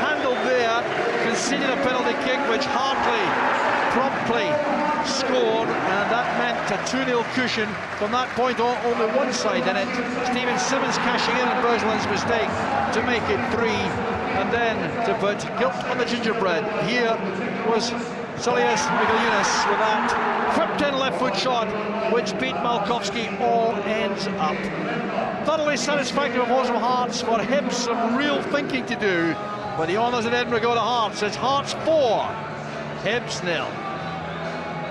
handled there, conceded a penalty kick which Hartley promptly scored, and that meant a 2-0 cushion. From that point on, only one side in it. Stephen Simmons cashing in on Bergeland's mistake to make it 3, and then to put guilt on the gingerbread. Here was Solias Miguelunas with that whipped-in left-foot shot, which beat Malkowski all ends up. Thoroughly satisfactory performance from Hearts. For Hibs, some real thinking to do, but the honours of Edinburgh go to Hearts. It's Hearts 4, Hibs 0.